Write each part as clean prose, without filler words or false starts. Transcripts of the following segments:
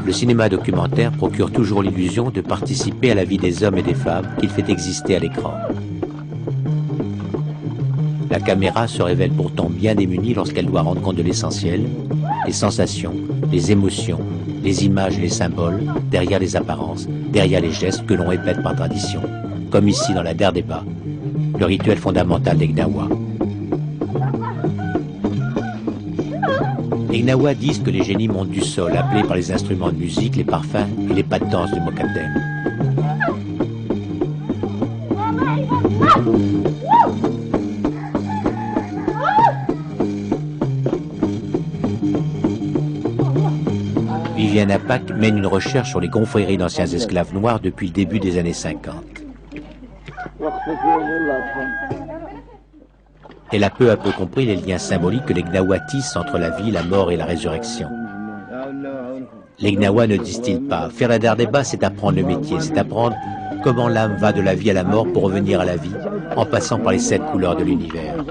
Le cinéma documentaire procure toujours l'illusion de participer à la vie des hommes et des femmes qu'il fait exister à l'écran. La caméra se révèle pourtant bien démunie lorsqu'elle doit rendre compte de l'essentiel, les sensations, les émotions, les images et les symboles, derrière les apparences, derrière les gestes que l'on répète par tradition, comme ici dans la Der Deba, le rituel fondamental des Gnawa. Les Gnawa disent que les génies montent du sol, appelés par les instruments de musique, les parfums et les pas de danse du Mokadem. Viviane Apac mène une recherche sur les confréries d'anciens esclaves noirs depuis le début des années 50. Elle a peu à peu compris les liens symboliques que les Gnawa tissent entre la vie, la mort et la résurrection. Les Gnawa ne disent-ils pas, faire la Der Deba, c'est apprendre le métier, c'est apprendre comment l'âme va de la vie à la mort pour revenir à la vie, en passant par les 7 couleurs de l'univers.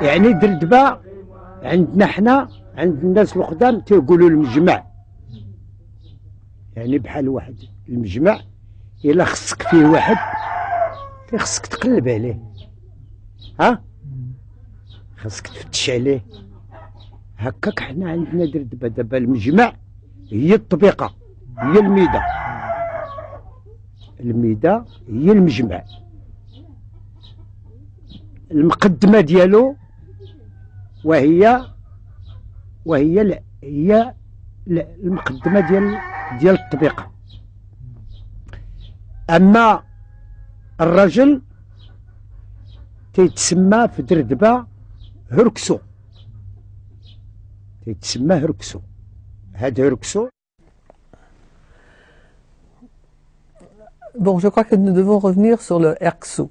يعني دردبة عندنا حنا عند الناس القدام تيقولوا المجمع، يعني بحال واحد المجمع إلا خصك فيه واحد خصك تقلب عليه، ها خصك تفتش عليه. هكاك حنا عندنا دردبة دابا المجمع هي الطبيقة، هي الميدة، الميدة هي المجمع، المقدمة ديالو وهي هي المقدمة ديال الطبيقة. أما الرجل تيتسمى في دردبة هركسو، تيتسمى هركسو. هاد هركسو. Bon, je crois que nous devons revenir sur le Herksu,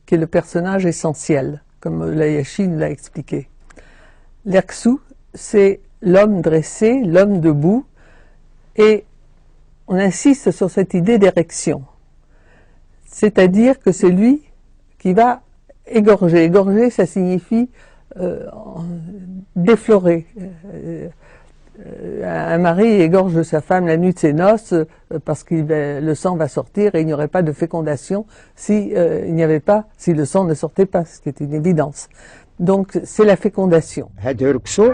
qui est le personnage essentiel, comme l'Ayashi nous l'a expliqué. L'Herksu, c'est l'homme dressé, l'homme debout, et on insiste sur cette idée d'érection. C'est-à-dire que c'est lui qui va égorger. Égorger, ça signifie déflorer, Un mari égorge sa femme la nuit de ses noces parce que le sang va sortir et il n'y aurait pas de fécondation si le sang ne sortait pas, ce qui est une évidence. Donc c'est la fécondation. هذا ركسو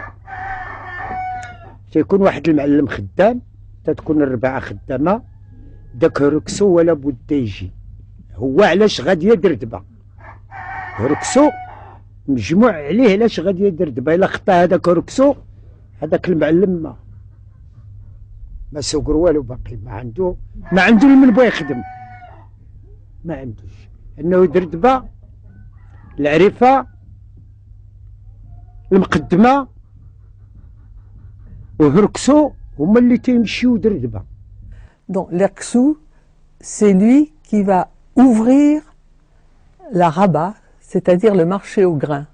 تيكون واحد المعلم خدام تتكون الربعة خدامة داك ركسو ولا بد يجي هو علاش غادي يدير دبا ركسو مجموع عليه علاش غادي يدير دبا إلا خطا هذاك ركسو هذاك المعلم ما سوقر والو باقي ما عنده من بغا يخدم ما عندوش انه يدير دبا العريفه المقدمه وهركسو هما اللي تيمشيو يدير دبا. Donc l'Erksou, c'est lui qui va ouvrir la rabat, c'est-à-dire le marché au grain,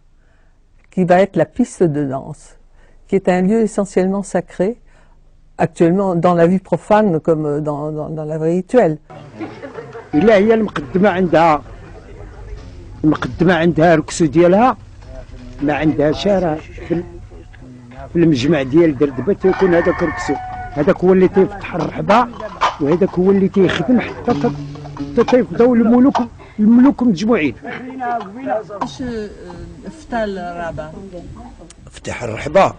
qui va être la piste de danse, qui est un lieu essentiellement sacré, actuellement dans la vie profane comme dans la vie rituelle. إلا هي المقدمة عندها ركسو ديالها ما عندها شارع في المجمع ديال دردبة تيكون هذاك ركسو هذاك هو اللي تيفتح الرحبة وهذاك هو اللي تيخدم حتى تيفضوا الملوك مجموعين. ايش فتح الرحبة؟ فتح الرحبة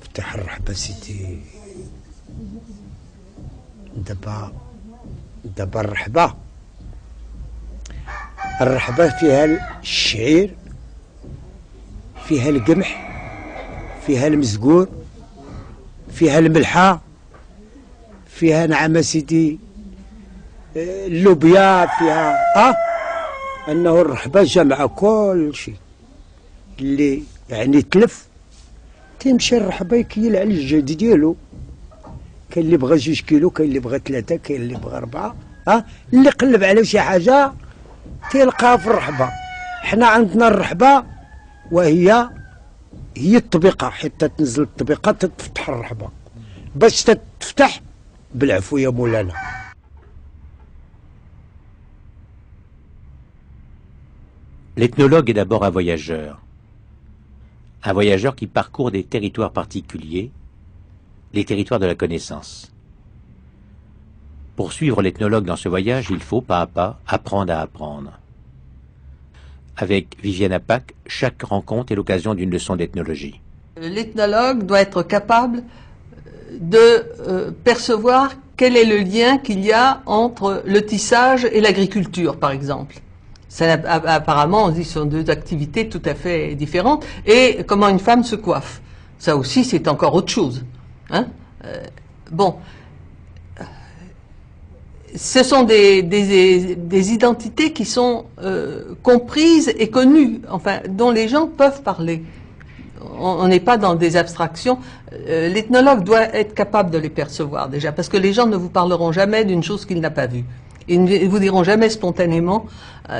فتح الرحبة سيدي دابا الرحبة فيها الشعير فيها القمح فيها المزقور فيها الملحة فيها نعم سيدي اللوبيا فيها انه الرحبة جمع كل شيء اللي يعني تلف تيمشي الرحبة يكيل على الجهد ديالو كاين اللي بغى 2 كيلو كاين اللي بغى 3 كاين اللي بغى 4 اللي قلب على شي حاجة تلقاها في الرحبة. حنا عندنا الرحبة وهي الطبيقة حتى تنزل الطبيقة تتفتح الرحبة باش تتفتح بالعفو يا مولانا. L'ethnologue est d'abord un voyageur qui parcourt des territoires particuliers, les territoires de la connaissance. Pour suivre l'ethnologue dans ce voyage, il faut, pas à pas, apprendre à apprendre. Avec Viviane Apac, chaque rencontre est l'occasion d'une leçon d'ethnologie. L'ethnologue doit être capable de percevoir quel est le lien qu'il y a entre le tissage et l'agriculture, par exemple. Apparemment, on dit que ce sont 2 activités tout à fait différentes. Et comment une femme se coiffe. Ça aussi, c'est encore autre chose. Hein? Ce sont des identités qui sont comprises et connues, enfin, dont les gens peuvent parler. On n'est pas dans des abstractions. L'ethnologue doit être capable de les percevoir déjà, parce que les gens ne vous parleront jamais d'une chose qu'il n'a pas vue. Ils ne vous diront jamais spontanément,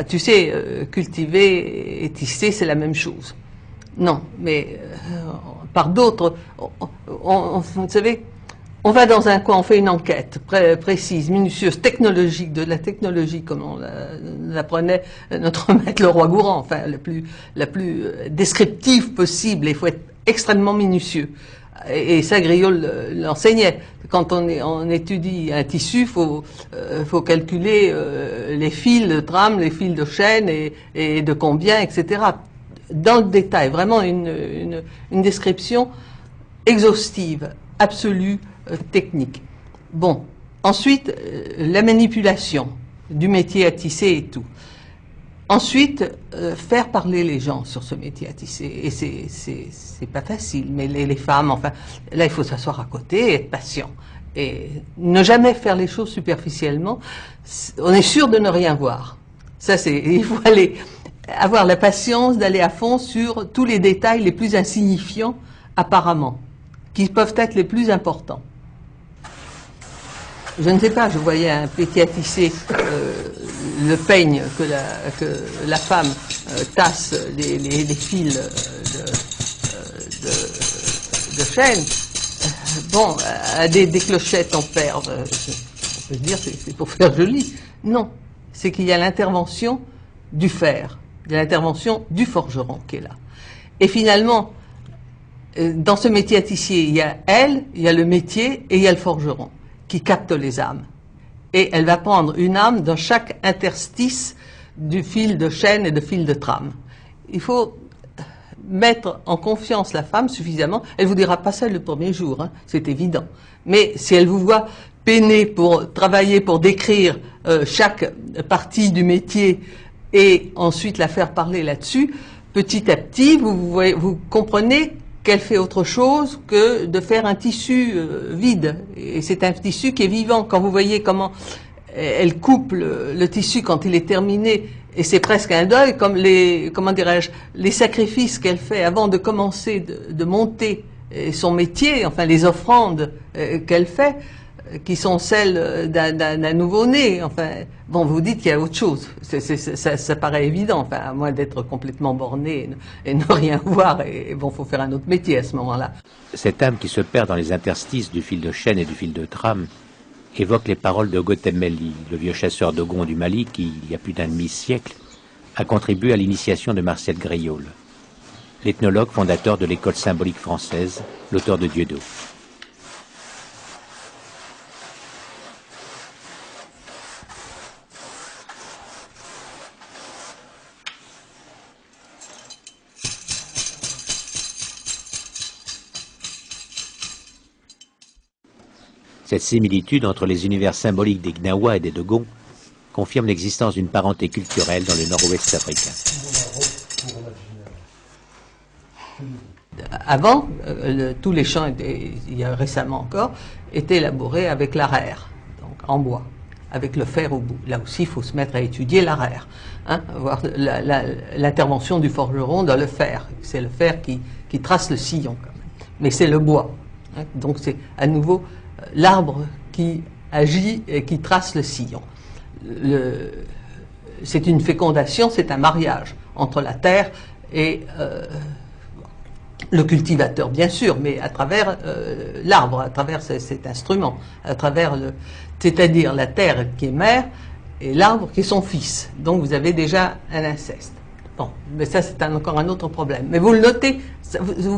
tu sais, cultiver et tisser, c'est la même chose. Non, mais par d'autres, vous savez, on va dans un coin, on fait une enquête précise, minutieuse, technologique, de la technologie, comme on l'apprenait notre maître le roi Gourand, enfin, la plus descriptive possible. Il faut être extrêmement minutieux. Et ça, Griot l'enseignait. Quand on étudie un tissu, faut calculer les fils de trame, les fils de chaîne et de combien, etc. Dans le détail, vraiment une description exhaustive, absolue, technique. Bon, ensuite, la manipulation du métier à tisser et tout. Ensuite, faire parler les gens sur ce métier à tisser. Et c'est pas facile, mais les femmes, enfin, là, il faut s'asseoir à côté et être patient. Et ne jamais faire les choses superficiellement. On est sûr de ne rien voir. Ça, il faut avoir la patience d'aller à fond sur tous les détails les plus insignifiants, apparemment, qui peuvent être les plus importants. Je ne sais pas, je voyais un métier à tisser, le peigne que la femme tasse les fils de chaîne. Bon, à des clochettes en perles, on peut se dire c'est pour faire joli. Non, c'est qu'il y a l'intervention du fer. de l'intervention du forgeron qui est là. Et finalement, dans ce métier à tissier, il y a elle, il y a le métier et il y a le forgeron qui capte les âmes. Et elle va prendre une âme dans chaque interstice du fil de chaîne et de fil de trame. Il faut mettre en confiance la femme suffisamment. Elle vous dira pas ça le premier jour, hein, c'est évident. Mais si elle vous voit peiner pour travailler, pour décrire chaque partie du métier et ensuite la faire parler là-dessus, petit à petit, vous comprenez qu'elle fait autre chose que de faire un tissu vide. Et c'est un tissu qui est vivant. Quand vous voyez comment elle coupe le tissu quand il est terminé, et c'est presque un deuil, comme comment dirais-je, les sacrifices qu'elle fait avant de commencer de monter son métier, enfin les offrandes qu'elle fait, qui sont celles d'un nouveau-né. Enfin, bon, vous dites qu'il y a autre chose. Ça paraît évident, enfin, à moins d'être complètement borné et ne rien voir. Et bon, faut faire un autre métier à ce moment-là. Cette âme qui se perd dans les interstices du fil de chaîne et du fil de trame évoque les paroles de Gautem Melli, le vieux chasseur d'Ogon du Mali qui, il y a plus d'un demi-siècle, a contribué à l'initiation de Marcel Griaule, l'ethnologue fondateur de l'école symbolique française, l'auteur de Dieudo. Cette similitude entre les univers symboliques des Gnawa et des Dogon confirme l'existence d'une parenté culturelle dans le nord-ouest africain. Avant, tous les chants, il y a récemment encore, étaient élaborés avec l'arère, donc en bois, avec le fer au bout. Là aussi, il faut se mettre à étudier l'arère, hein, voir l'intervention du forgeron dans le fer. C'est le fer qui trace le sillon, quand même. Mais c'est le bois. Hein, donc c'est à nouveau l'arbre qui agit et qui trace le sillon. C'est une fécondation, c'est un mariage entre la terre et le cultivateur, bien sûr, mais à travers l'arbre, à travers cet instrument, à travers c'est-à-dire la terre qui est mère et l'arbre qui est son fils. Donc vous avez déjà un inceste. Bon, mais ça c'est encore un autre problème. Mais vous le notez,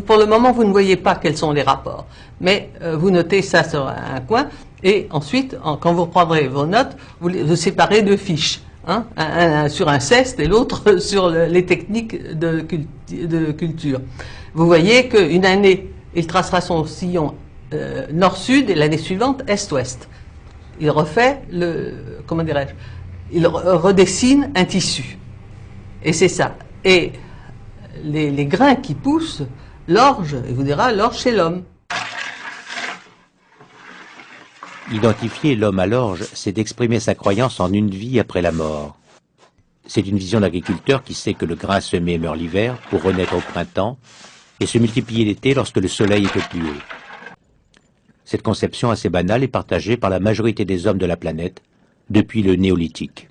pour le moment vous ne voyez pas quels sont les rapports, mais vous notez ça sur un coin, et ensuite, quand vous reprendrez vos notes, vous séparez deux fiches, hein, un sur inceste et l'autre sur les techniques de culture. Vous voyez qu'une année, il tracera son sillon nord-sud et l'année suivante est-ouest. Il refait comment dirais-je, il redessine un tissu. Et c'est ça. Et les grains qui poussent, l'orge, il vous dira, l'orge c'est l'homme. Identifier l'homme à l'orge, c'est d'exprimer sa croyance en une vie après la mort. C'est une vision d'agriculteur qui sait que le grain semé meurt l'hiver pour renaître au printemps et se multiplier l'été lorsque le soleil est au plus haut. Cette conception assez banale est partagée par la majorité des hommes de la planète depuis le néolithique.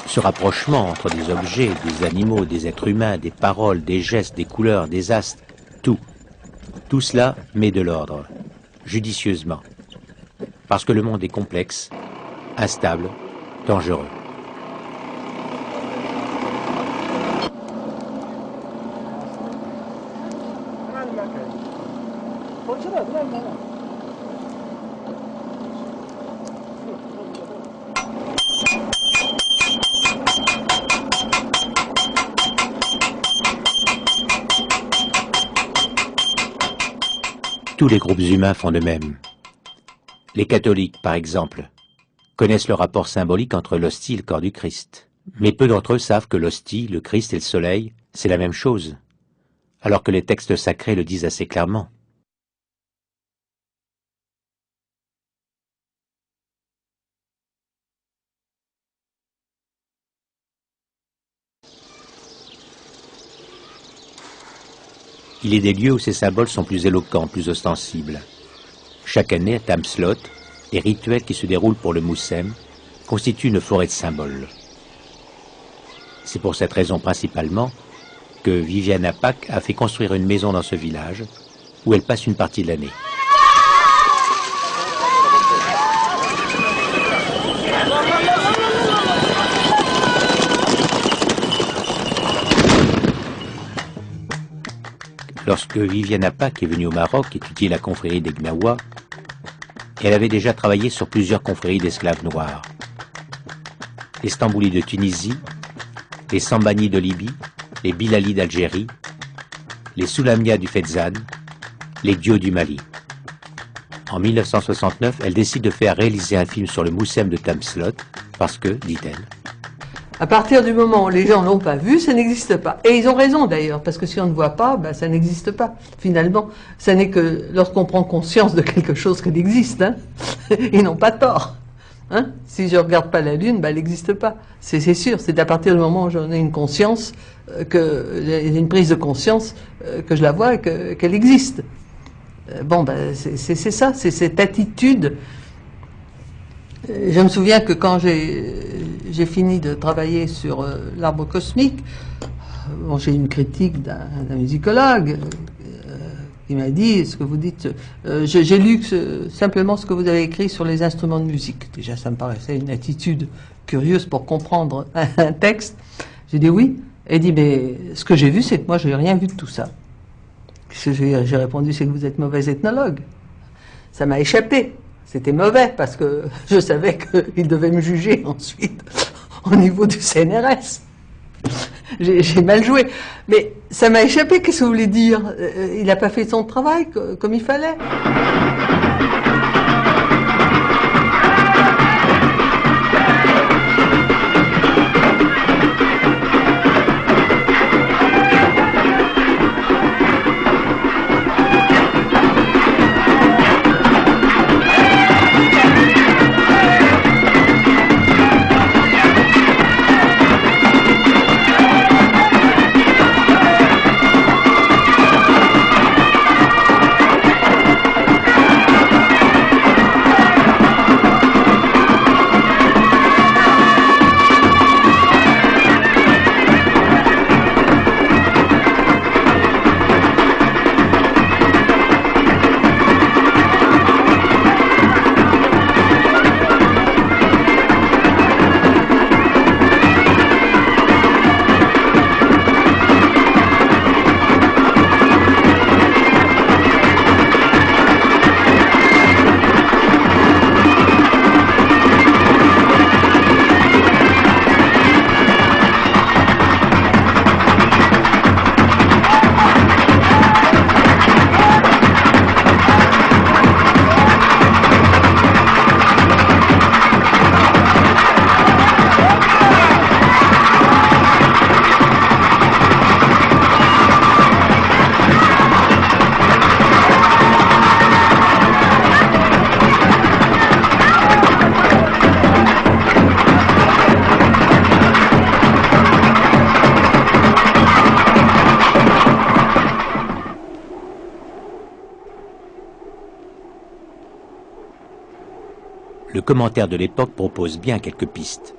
Ce rapprochement entre des objets, des animaux, des êtres humains, des paroles, des gestes, des couleurs, des astres, tout cela met de l'ordre, judicieusement, parce que le monde est complexe, instable, dangereux. Tous les groupes humains font de même. Les catholiques, par exemple, connaissent le rapport symbolique entre l'hostie et le corps du Christ. Mais peu d'entre eux savent que l'hostie, le Christ et le soleil, c'est la même chose, alors que les textes sacrés le disent assez clairement. Il est des lieux où ces symboles sont plus éloquents, plus ostensibles. Chaque année, à Tamslot, les rituels qui se déroulent pour le Moussem constituent une forêt de symboles. C'est pour cette raison principalement que Viviana Pak a fait construire une maison dans ce village où elle passe une partie de l'année. Lorsque Viviane Apac est venue au Maroc étudier la confrérie des Gnawa, elle avait déjà travaillé sur plusieurs confréries d'esclaves noirs. Les Stamboulis de Tunisie, les Sambani de Libye, les Bilali d'Algérie, les Soulamia du Fezzan, les Dios du Mali. En 1969, elle décide de faire réaliser un film sur le Moussem de Tamslot parce que, dit-elle, à partir du moment où les gens l'ont pas vu, ça n'existe pas. Et ils ont raison d'ailleurs, parce que si on ne voit pas, ben, ça n'existe pas. Finalement, ça n'est que lorsqu'on prend conscience de quelque chose qu'elle existe. Hein. Ils n'ont pas tort. Hein. Si je regarde pas la Lune, ben, elle n'existe pas. C'est sûr, c'est à partir du moment où j'en ai une conscience, une prise de conscience, que je la vois et qu'elle existe. Bon, ben, c'est ça, c'est cette attitude. Je me souviens que quand j'ai fini de travailler sur l'arbre cosmique, bon, j'ai une critique d'un musicologue qui m'a dit, ce que vous dites, j'ai lu simplement ce que vous avez écrit sur les instruments de musique. Déjà, ça me paraissait une attitude curieuse pour comprendre un texte. J'ai dit oui. Elle dit, mais ce que j'ai vu, c'est que moi, je n'ai rien vu de tout ça. J'ai répondu, c'est que vous êtes mauvais ethnologue. Ça m'a échappé. C'était mauvais parce que je savais qu'il devait me juger ensuite au niveau du CNRS. J'ai mal joué. Mais ça m'a échappé, qu'est-ce que vous voulez dire? Il n'a pas fait son travail comme il fallait. Le commentaire de l'époque propose bien quelques pistes.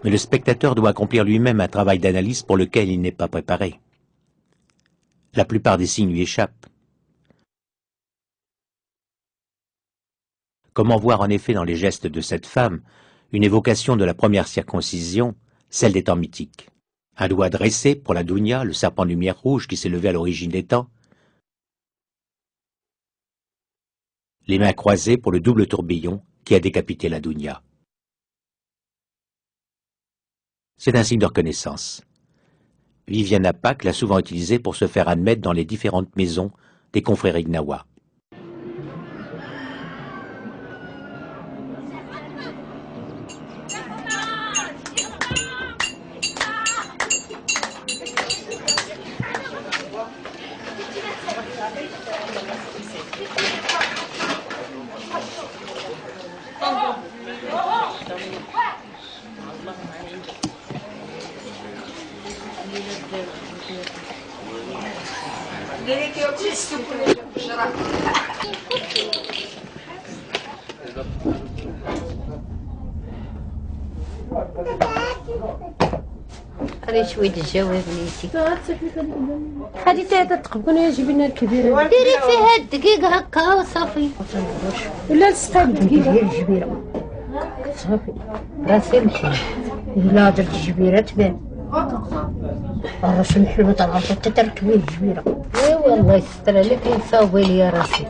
Mais le spectateur doit accomplir lui-même un travail d'analyse pour lequel il n'est pas préparé. La plupart des signes lui échappent. Comment voir en effet dans les gestes de cette femme une évocation de la première circoncision, celle des temps mythiques? Un doigt dressé pour la Dounia, le serpent de lumière rouge qui s'est levé à l'origine des temps. Les mains croisées pour le double tourbillon qui a décapité la Dounia. C'est un signe de reconnaissance. Viviane Apac l'a souvent utilisé pour se faire admettre dans les différentes maisons des confréries Gnawa. أنا شوية الجواب نيتي خديتها تتقبلني جبنا الكبيرة ديري فيها الدقيقة هكا وصافي ولا نسقى الدقيقة ديال الجبيرة صافي راسي مشي إلا درت الجبيرة تبان الراس محلو طلعت تتركبي الجبيرة والله يستر عليك يصاوبي لي راسي.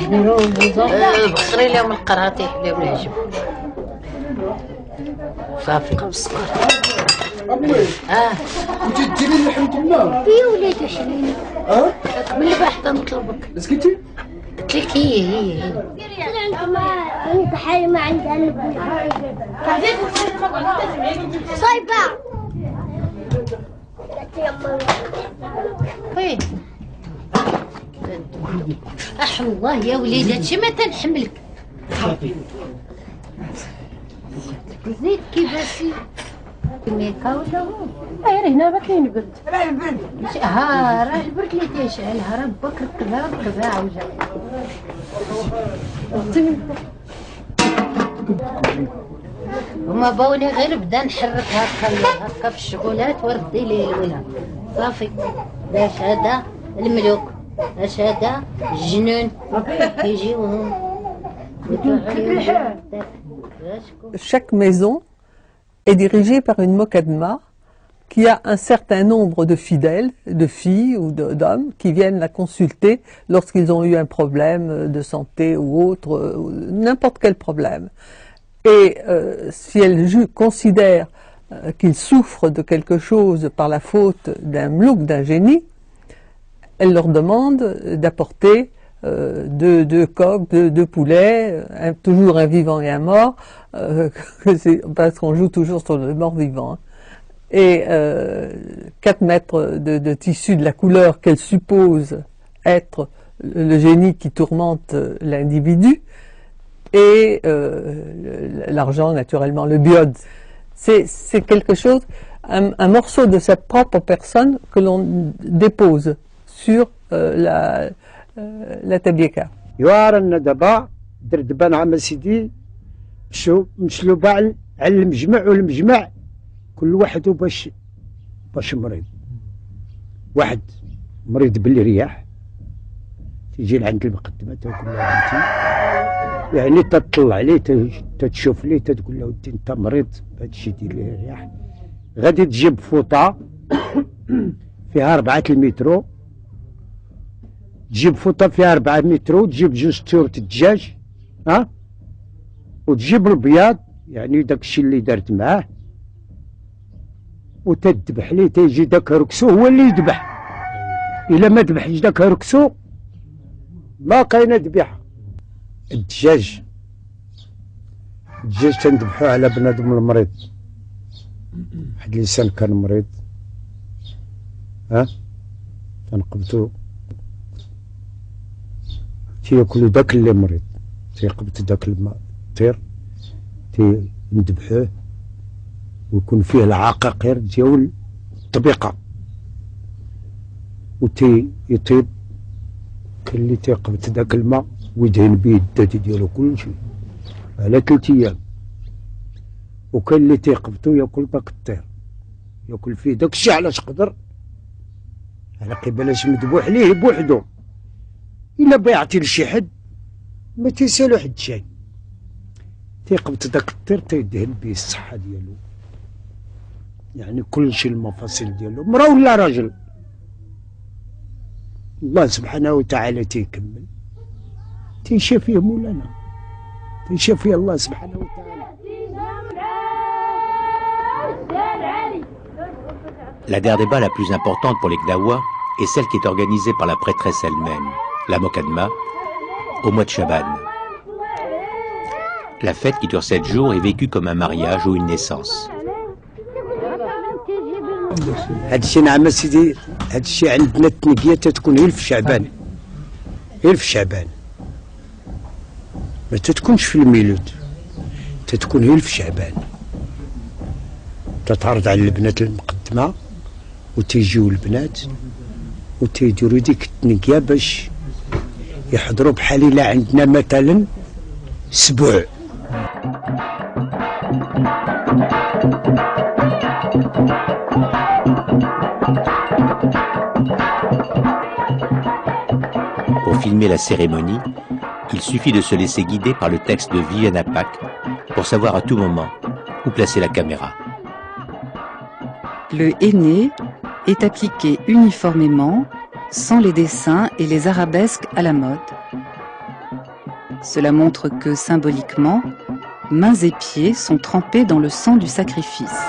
جبيرو البوزة بخري لهم القراطيح بلا العجب صافي بالصبر. انت تديري اللحم تما يا وليدي شنو من البحث نطلبك. سكتي قلت لك هي انت حالي ما عندها البنت صايبه وين احم الله يا وليدي هادشي ما تنحملك. زيد كيفاش ميكا ولا هو غير هنا ما كاين برد. راه البرد اللي تيشعلها راه باك ركبها عاوجا. هما باوني غير بدا نحرك هكا في الشغلات وردي ليه الولا صافي. باش هذا الملوك اش هذا الجنون كيجيوهم. Chaque maison est dirigée par une mokadma qui a un certain nombre de fidèles, de filles ou d'hommes qui viennent la consulter lorsqu'ils ont eu un problème de santé ou autre, n'importe quel problème. Et si elle considère qu'ils souffrent de quelque chose par la faute d'un mlouk, d'un génie, elle leur demande d'apporter deux coqs, deux poulets, toujours un vivant et un mort, parce qu'on joue toujours sur le mort-vivant. Hein. Et 4 mètres de tissu de la couleur qu'elle suppose être le génie qui tourmente l'individu, et l'argent naturellement, le biode. C'est quelque chose, un morceau de sa propre personne que l'on dépose sur la tablieka. يوارنا دابا دردبان عام سيدي مشلو باع على المجمع والمجمع كل واحد باش مريض. واحد مريض بالرياح تيجي لعند المقدمه تقول له انت يعني تطلع عليه تتشوف ليه تقول له انت مريض بهذا الشيء ديال الرياح. غادي تجيب فوطه فيها 4 المترو، تجيب فوطه فيها 4 مترو، تجيب جوج تورة الدجاج وتجيب البياض يعني داك الشيء اللي دارت معاه وتذبح ليه. تيجي داك ركسو هو اللي يذبح. الا ما ذبحش داك ركسو ما كاينه ذبيحه. الدجاج تنذبحوه على بنادم المريض. واحد الانسان كان مريض تنقبتو تياكلو داك اللي مريض، تيقبت داك الماء طير تيذبحوه ويكون فيه العقاقير ديال الطبيقه يطيب. كاين اللي تيقبت داك الماء ويدهن به الدادي ديالو كلشي على 3 أيام، وكاين اللي تيقبتو ياكل داك الطير ياكل فيه داك الشيء علاش قدر على قبالاش مذبوح ليه بوحدو. إلا بيعطي لشي حد ما تيسالو حد شي، تيقبت داك الطير تيدهن به الصحة ديالو يعني كلشي المفاصل ديالو مرا ولا راجل. الله سبحانه وتعالى تيكمل تيشافيه مولانا، تيشافيه الله سبحانه وتعالى. La derdeba la plus importante pour les Gdawa est celle qui est organisée par la prêtresse elle-même, la Mokadma, au mois de Chaban. La fête qui dure 7 jours est vécue comme un mariage ou une naissance. هادشي نعم سيدي، هادشي عندنا التنقية تتكون غير في شعبان، غير في شعبان، ما تتكونش في الميلود، تتكون غير في شعبان. تتعرض على البنات المقدمة وتيجيو البنات وتيديروا ديك التنقية باش يحضروا بحال إلا عندنا مثلا 7. Pour filmer la cérémonie, il suffit de se laisser guider par le texte de Viviane Apak pour savoir à tout moment où placer la caméra. Le henné est appliqué uniformément, sans les dessins et les arabesques à la mode. Cela montre que, symboliquement, mains et pieds sont trempés dans le sang du sacrifice.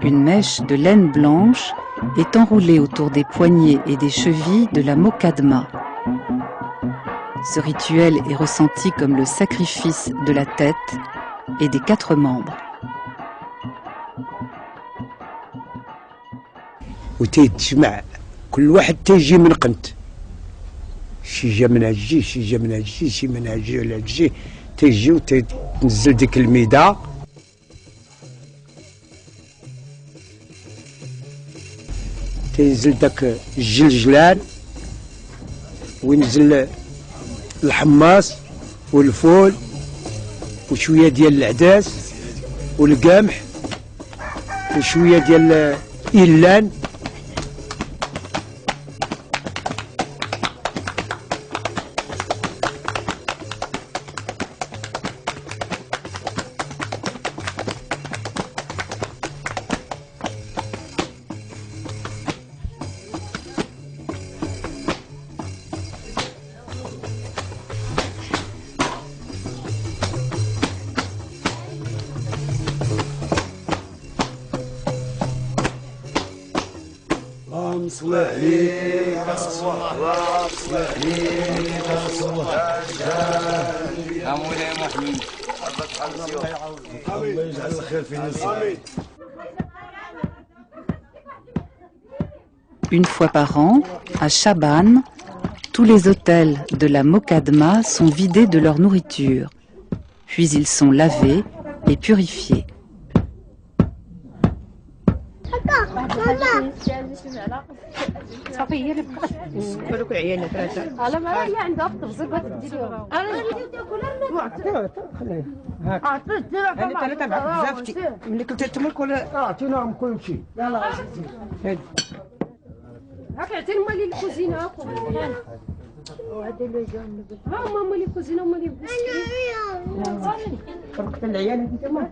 Une mèche de laine blanche est enroulée autour des poignets et des chevilles de la mokadma. Ce rituel est ressenti comme le sacrifice de la tête et des 4 membres. وتجمع كل واحد تيجي من قنت شي جا من هاد الجهه شي جا من هاد الجهه شي من هاد الجهه ولا هاد الجهه تيجي وتنزل ديك الميده تينزل داك الجلجلان وينزل الحماص والفول وشويه ديال العداس والقمح وشويه ديال الإيلان Une fois par an, à Chaban, tous les hôtels de la mokadma sont vidés de leur nourriture, puis ils sont lavés et purifiés. هاك عطيني مالي الكوزينه هاكم وهذا اللي جنب ها مالي الكوزينه ومالي البسكيت فرقت العيال انت ما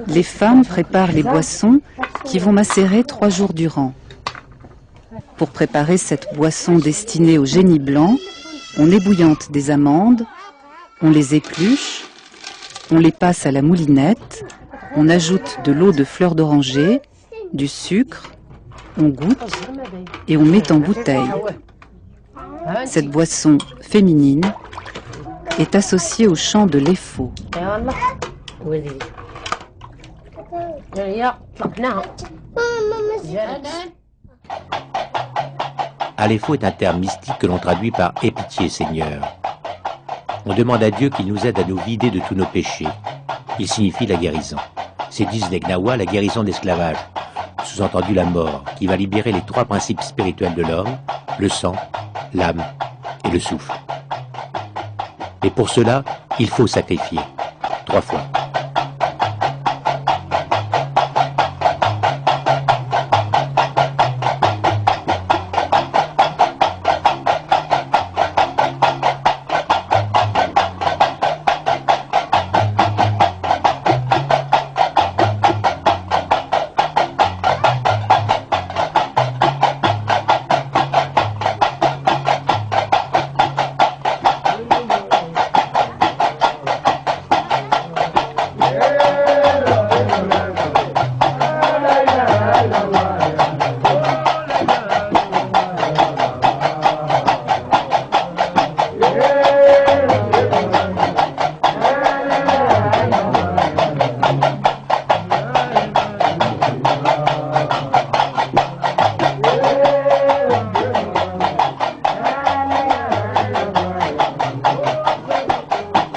Les femmes préparent les boissons qui vont macérer 3 jours durant. Pour préparer cette boisson destinée au génie blanc, on ébouillante des amandes, on les épluche, on les passe à la moulinette, on ajoute de l'eau de fleur d'oranger, du sucre, on goûte et on met en bouteille. Cette boisson féminine est associée au chant de l'Efo. Alepho est un terme mystique que l'on traduit par « Aie pitié, Seigneur ». On demande à Dieu qu'il nous aide à nous vider de tous nos péchés. Il signifie la guérison. C'est, disent les Gnawa, la guérison de l'esclavage, sous-entendu la mort, qui va libérer les 3 principes spirituels de l'homme, le sang, l'âme et le souffle. Et pour cela, il faut sacrifier 3 fois.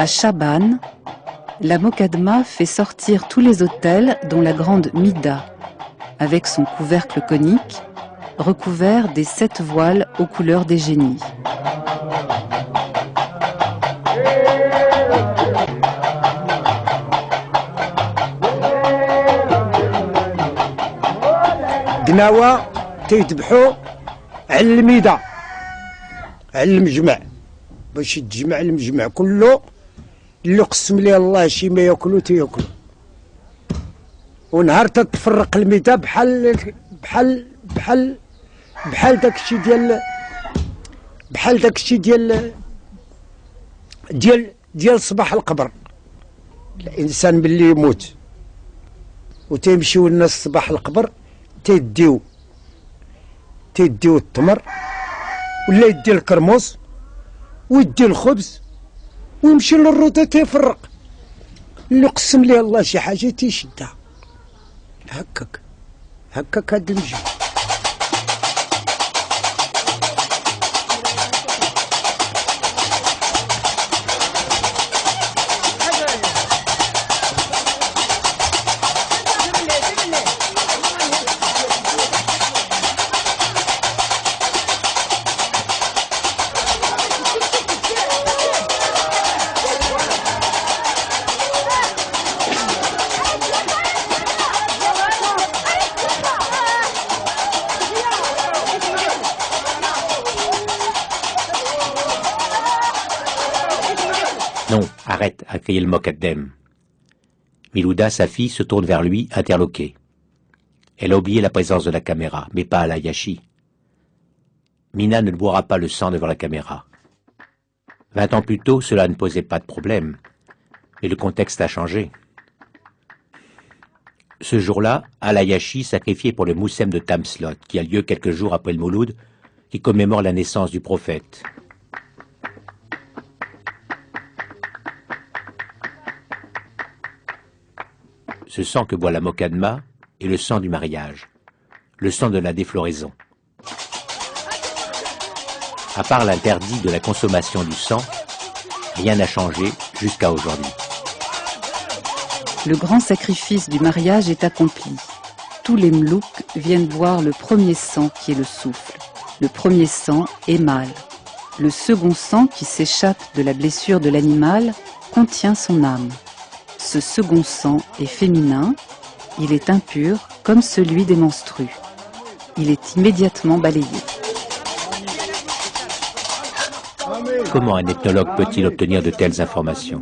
Chaban, la Mokadma fait sortir tous les autels dont la grande Mida, avec son couvercle conique, recouvert des 7 voiles aux couleurs des génies. قناوة تيذبحوا على الميدة على المجمع باش يتجمع المجمع كله اللي قسم ليه الله شي ما ياكلو تياكلو ونهار تتفرق الميدة بحال داكشي ديال صباح القبر. الانسان ملي يموت وتيمشيو الناس صباح القبر تيديو التمر ولا يدي الكرموس ويدي الخبز ويمشي للروضه تيفرق اللي قسم ليه الله شي حاجه تيشدها هكاك هاد المجمع. Non, arrête, a crié le Mokaddem. Milouda, sa fille, se tourne vers lui, interloquée. Elle a oublié la présence de la caméra, mais pas Alayashi. Mina ne boira pas le sang devant la caméra. 20 ans plus tôt, cela ne posait pas de problème. Mais le contexte a changé. Ce jour-là, Alayashi sacrifié pour le Moussem de Tamslot, qui a lieu quelques jours après le Mouloud, qui commémore la naissance du prophète. Ce sang que boit la Mokadma est le sang du mariage, le sang de la défloraison. À part l'interdit de la consommation du sang, rien n'a changé jusqu'à aujourd'hui. Le grand sacrifice du mariage est accompli. Tous les mlouks viennent boire le premier sang qui est le souffle. Le premier sang est mâle. Le second sang qui s'échappe de la blessure de l'animal contient son âme. Ce second sang est féminin, il est impur comme celui des menstrues. Il est immédiatement balayé. Comment un ethnologue peut-il obtenir de telles informations?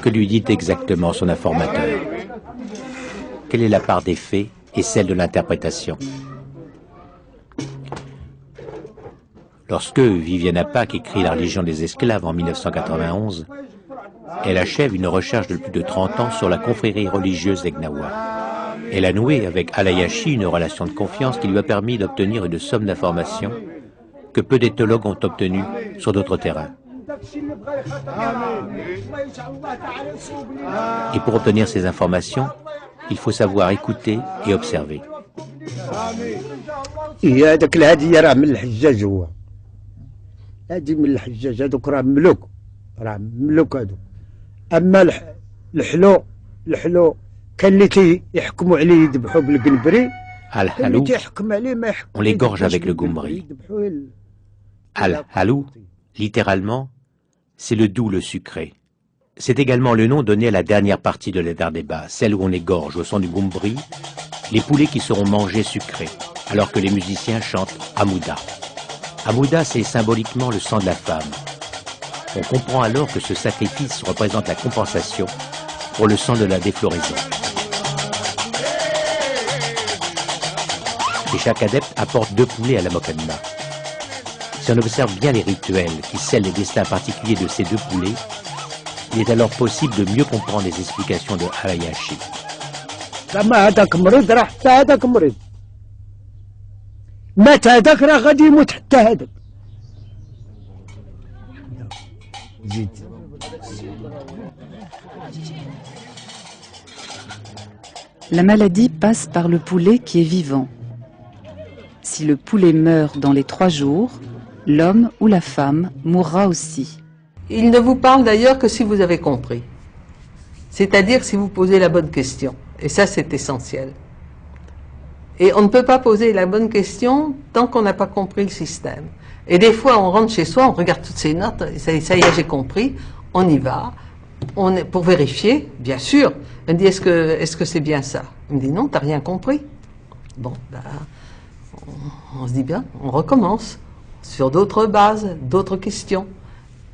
Que lui dit exactement son informateur? Quelle est la part des faits et celle de l'interprétation? Lorsque Viviane Apak écrit La religion des esclaves en 1991, elle achève une recherche de plus de 30 ans sur la confrérie religieuse des Gnawa. Elle a noué avec Alayashi une relation de confiance qui lui a permis d'obtenir une somme d'informations que peu d'éthologues ont obtenues sur d'autres terrains. Et pour obtenir ces informations, il faut savoir écouter et observer. اما الحلو كان اللي تيحكموا عليه يذبحوا بالقنبري. Al-Halou, on l'égorge avec le Gumbri. Al-Halou, littéralement, c'est le doux, le sucré. C'est également le nom donné à la dernière partie de la Dardeba, celle où on égorge au son du Gumbri les poulets qui seront mangés sucrés, alors que les musiciens chantent Hamouda. Hamouda, c'est symboliquement le sang de la femme. On comprend alors que ce sacrifice représente la compensation pour le sang de la défloraison. Et chaque adepte apporte 2 poulets à la Mokadma. Si on observe bien les rituels qui scellent les destins particuliers de ces 2 poulets, il est alors possible de mieux comprendre les explications de Alayashi. La maladie passe par le poulet qui est vivant. Si le poulet meurt dans les 3 jours, l'homme ou la femme mourra aussi. Il ne vous parle d'ailleurs que si vous avez compris. C'est-à-dire si vous posez la bonne question. Et ça, c'est essentiel. Et on ne peut pas poser la bonne question tant qu'on n'a pas compris le système. Et des fois, on rentre chez soi, on regarde toutes ces notes, et ça y est, j'ai compris, on y va, pour vérifier, bien sûr. Elle me dit, est-ce que c'est bien ça? Elle me dit, non, t'as rien compris. Bon, ben, on se dit bien, on recommence, sur d'autres bases, d'autres questions.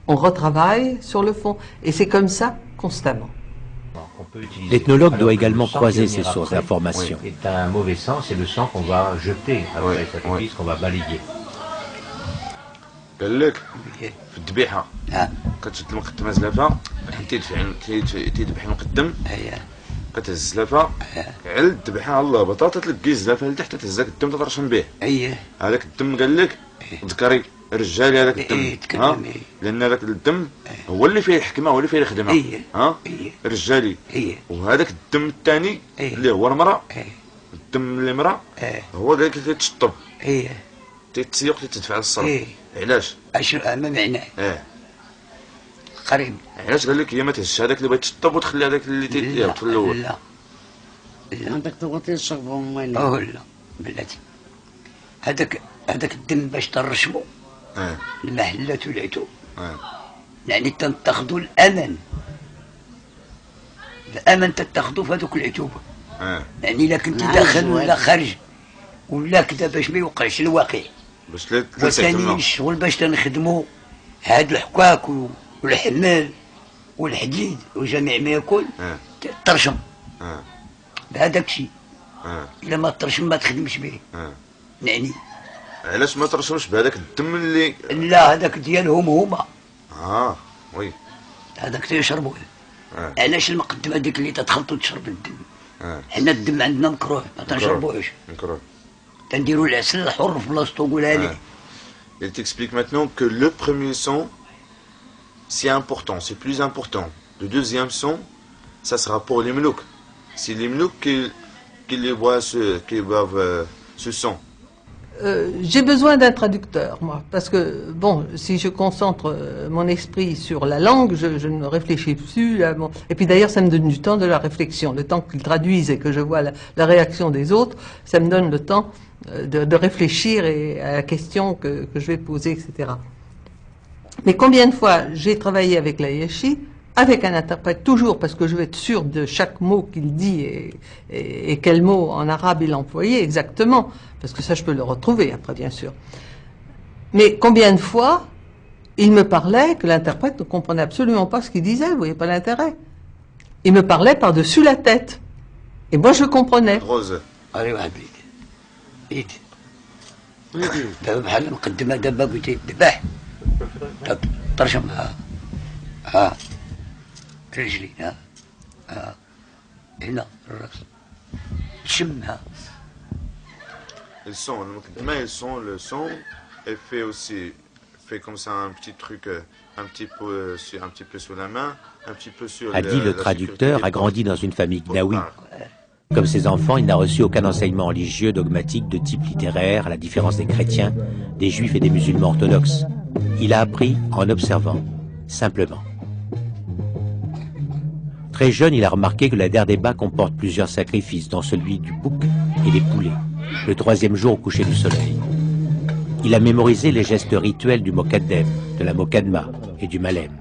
On retravaille sur le fond. Et c'est comme ça, constamment. L'ethnologue doit également croiser ses sources d'informations. Oui, c'est un mauvais sang, c'est le sang qu'on va jeter après cette église, qu'on va balayer. قال لك في الذبيحه كتشد المقدمه زلافه تيذبح المقدم كتهز الزلافه على الذبيحه الله بطاطا تلقي الزلافه لتحت تهزك الدم تطرشم به هذاك الدم قال لك ذكري رجالي هذاك الدم لان هذاك الدم هو اللي فيه الحكمه هو اللي فيه الخدمه رجالي وهذاك الدم الثاني اللي هو المراه الدم المراه هو قال لك تيتشطب تيتسيق تدفع للصرف علاش؟ ما معناه؟ قريب علاش قال لك هي ما تهزش هذاك اللي بغات تشطب وتخلي هذاك اللي تيهبط في الاول؟ لا هذاك تبغي تشربوا مال لا بلاتي هذاك الدم باش ترشمو المحلات والعتو يعني تنتاخدو الامن تتاخدو في هذوك العتوبه يعني الا كنتي داخل ولا خارج ولا كذا باش ما يوقعش الواقع وثاني الشغل باش تنخدمو هاد الحكاك والحمال والحديد وجميع ما يكون ترشم بهذاك الشيء الا ما ترشم ما تخدمش به يعني علاش ما ترشمش بهذاك الدم اللي لا هذاك ديالهم هما وي هذاك تيشربوه علاش المقدمه ديك اللي تدخلطو تشرب الدم حنا الدم عندنا مكروه ما تنشربوهش مكروه تنديروا العسل الحر في بلاصتو قولها لي. Il t'explique maintenant que le premier son, c'est important, c'est plus important. Le deuxième son, ça sera pour les mlouks. C'est les mlouks qui boivent ce son. J'ai besoin d'un traducteur, moi, parce que, bon, si je concentre mon esprit sur la langue, je ne réfléchis plus. Et puis d'ailleurs, ça me donne du temps de la réflexion. Le temps qu'ils traduisent et que je vois la réaction des autres, ça me donne le temps de réfléchir à la question que je vais poser, etc. Mais combien de fois j'ai travaillé avec l'Ayashi, avec un interprète, toujours, parce que je veux être sûr de chaque mot qu'il dit et quel mot en arabe il employait exactement, parce que ça je peux le retrouver après, bien sûr. Mais combien de fois il me parlait que l'interprète ne comprenait absolument pas ce qu'il disait, vous voyez pas l'intérêt. Il me parlait par-dessus la tête. Et moi je comprenais. Rose. دابا بحال المقدمه دابا بغيتي تذبح ترشمها رجلي هنا الراس تشمها. Le son, le son, elle fait aussi, fait comme ça un petit truc, un petit peu sur la main, un petit peu sur Hadi, le traducteur, a grandi dans une famille gnawi. Comme ses enfants, il n'a reçu aucun enseignement religieux dogmatique de type littéraire, à la différence des chrétiens, des juifs et des musulmans orthodoxes. Il a appris en observant, simplement. Très jeune, il a remarqué que la derdeba comporte plusieurs sacrifices, dont celui du bouc et des poulets, le troisième jour au coucher du soleil. Il a mémorisé les gestes rituels du mokaddem, de la mokadma et du malem.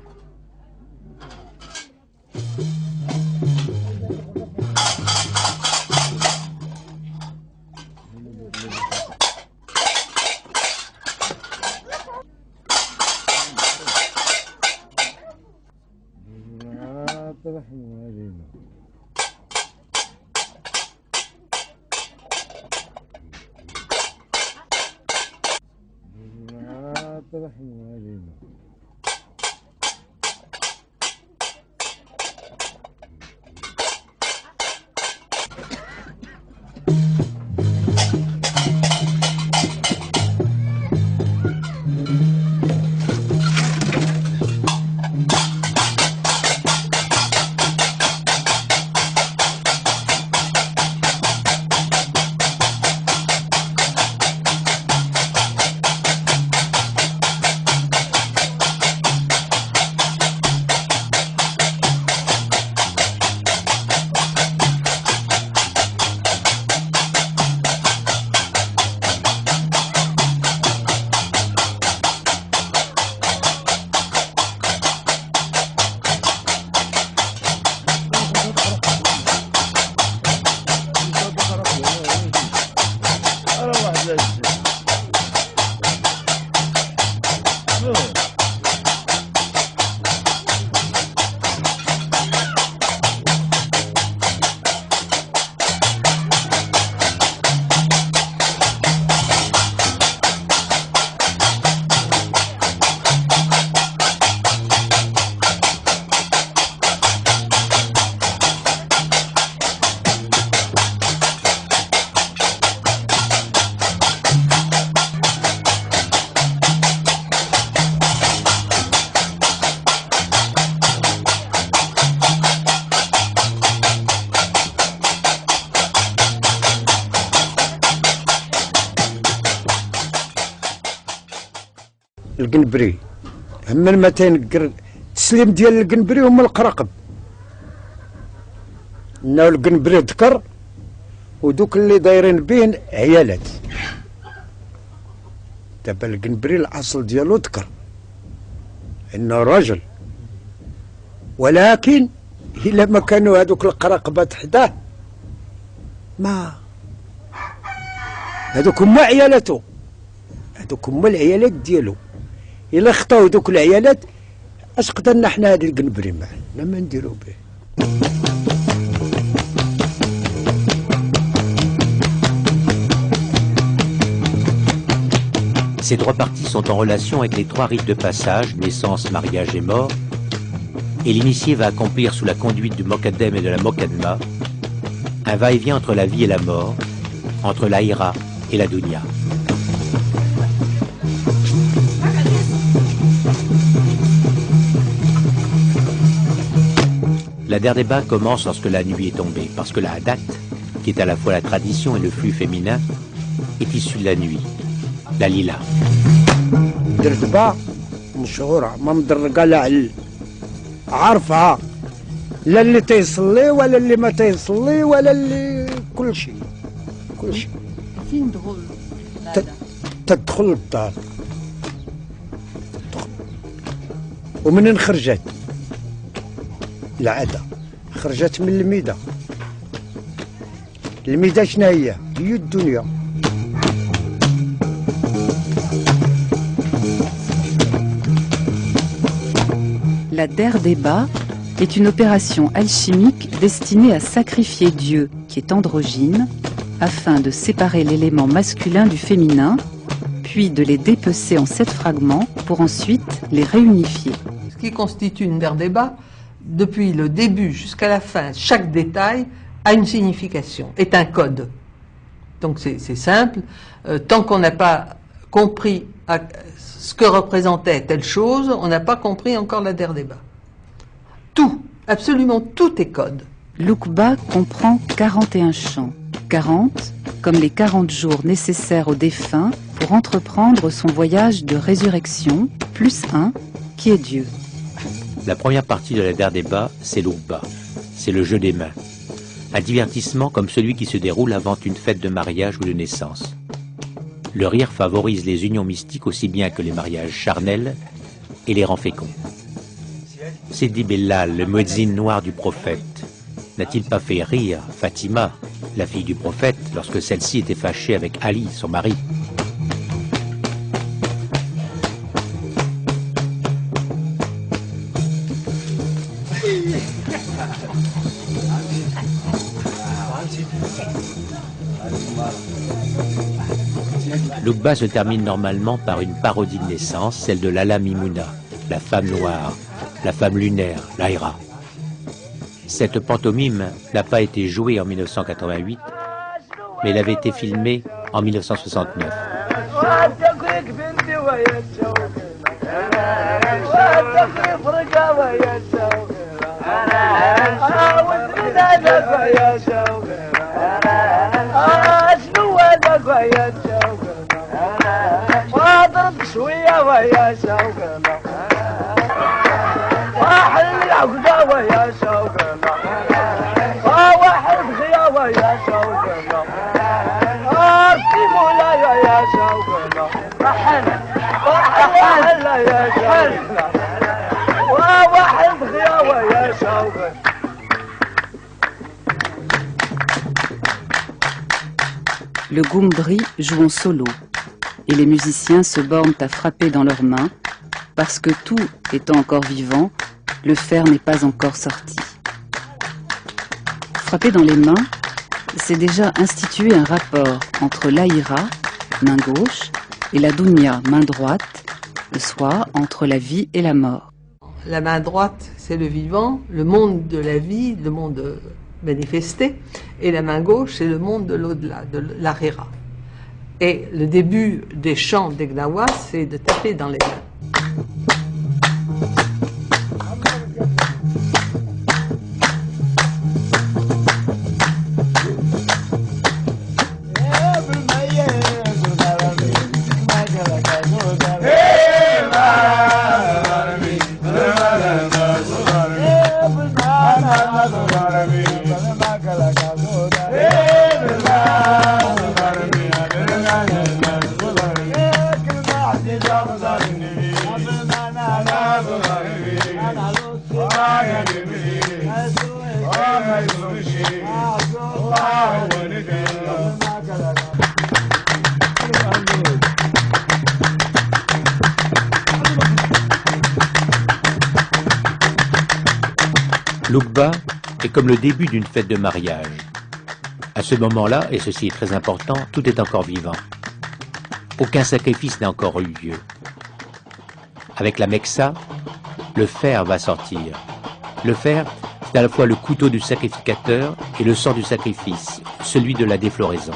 القنبري هما ما تينقر التسليم ديال القنبري هما القراقب انه القنبري ذكر ودوك اللي دايرين بين عيالات دابا القنبري الاصل ديالو ذكر انه راجل ولكن الا ما كانوا هذوك القراقبات حداه ما هذوك هما عيالاتو هذوك هما العيالات ديالو الا خطاو دوك العيالات اش قدرنا حنا هذا القنبري معنا ما نديرو به. Ces trois parties sont en relation avec les trois rites de passage, naissance, mariage et mort, et l'initié va accomplir sous la conduite du Mokadem et de la Mokadma un va-et-vient entre la vie et la mort, entre l'Aïra et la Dunya. La Derdeba commence lorsque la nuit est tombée, parce que la Hadat, qui est à la fois la tradition et le flux féminin, est issue de la nuit, la Lila. Derdeba مشهورة ما مدرقة لا عارفها لا اللي تيصلي ولا اللي ما تيصلي ولا اللي كل شيء فين دخل تدخل الدار ومنين خرجت العادة خرجت من الميدة الميدة شنو هي الدنيا. La Derdeba est une opération alchimique destinée à sacrifier Dieu, qui est androgyne, afin de séparer l'élément masculin du féminin, puis de les dépecer en 7 fragments pour ensuite les réunifier. Ce qui constitue une Derdeba, depuis le début jusqu'à la fin, chaque détail a une signification, est un code. Donc c'est simple, tant qu'on n'a pas compris ce que représentait telle chose, on n'a pas compris encore la Derdeba. Tout, absolument tout est code. L'Ukba comprend 41 chants, 40 comme les 40 jours nécessaires au défunt pour entreprendre son voyage de résurrection, plus 1, qui est Dieu. La première partie de la Derdeba, c'est l'Ukba, c'est le jeu des mains. Un divertissement comme celui qui se déroule avant une fête de mariage ou de naissance. Le rire favorise les unions mystiques aussi bien que les mariages charnels et les rend féconds. Sidi Bellal, le muezzin noir du prophète, n'a-t-il pas fait rire Fatima, la fille du prophète, lorsque celle-ci était fâchée avec Ali, son mari? L'Ukba se termine normalement par une parodie de naissance, celle de Lala Mimouna, la femme noire, la femme lunaire, l'Aïra. Cette pantomime n'a pas été jouée en 1988, mais elle avait été filmée en 1969. شوية ويا شوقنا واحد العقدة ويا شوقنا واحد غيا ويا شوقنا في مولاي يا شوقنا رحل يا شوقنا واحد غيا ويا شوقنا. Le Goumbri joue en solo. Et les musiciens se bornent à frapper dans leurs mains, parce que tout étant encore vivant, le fer n'est pas encore sorti. Frapper dans les mains, c'est déjà instituer un rapport entre l'Aïra, main gauche, et la Dunya, main droite, soit entre la vie et la mort. La main droite, c'est le vivant, le monde de la vie, le monde manifesté, et la main gauche, c'est le monde de l'au-delà, de l'Aïra. Et le début des chants des Gnawa, c'est de taper dans les mains. Hey! L'Oukba est comme le début d'une fête de mariage. À ce moment-là, et ceci est très important, tout est encore vivant. Aucun sacrifice n'a encore eu lieu. Avec la Meksa, le fer va sortir. Le fer, c'est à la fois le couteau du sacrificateur et le sang du sacrifice, celui de la défloraison.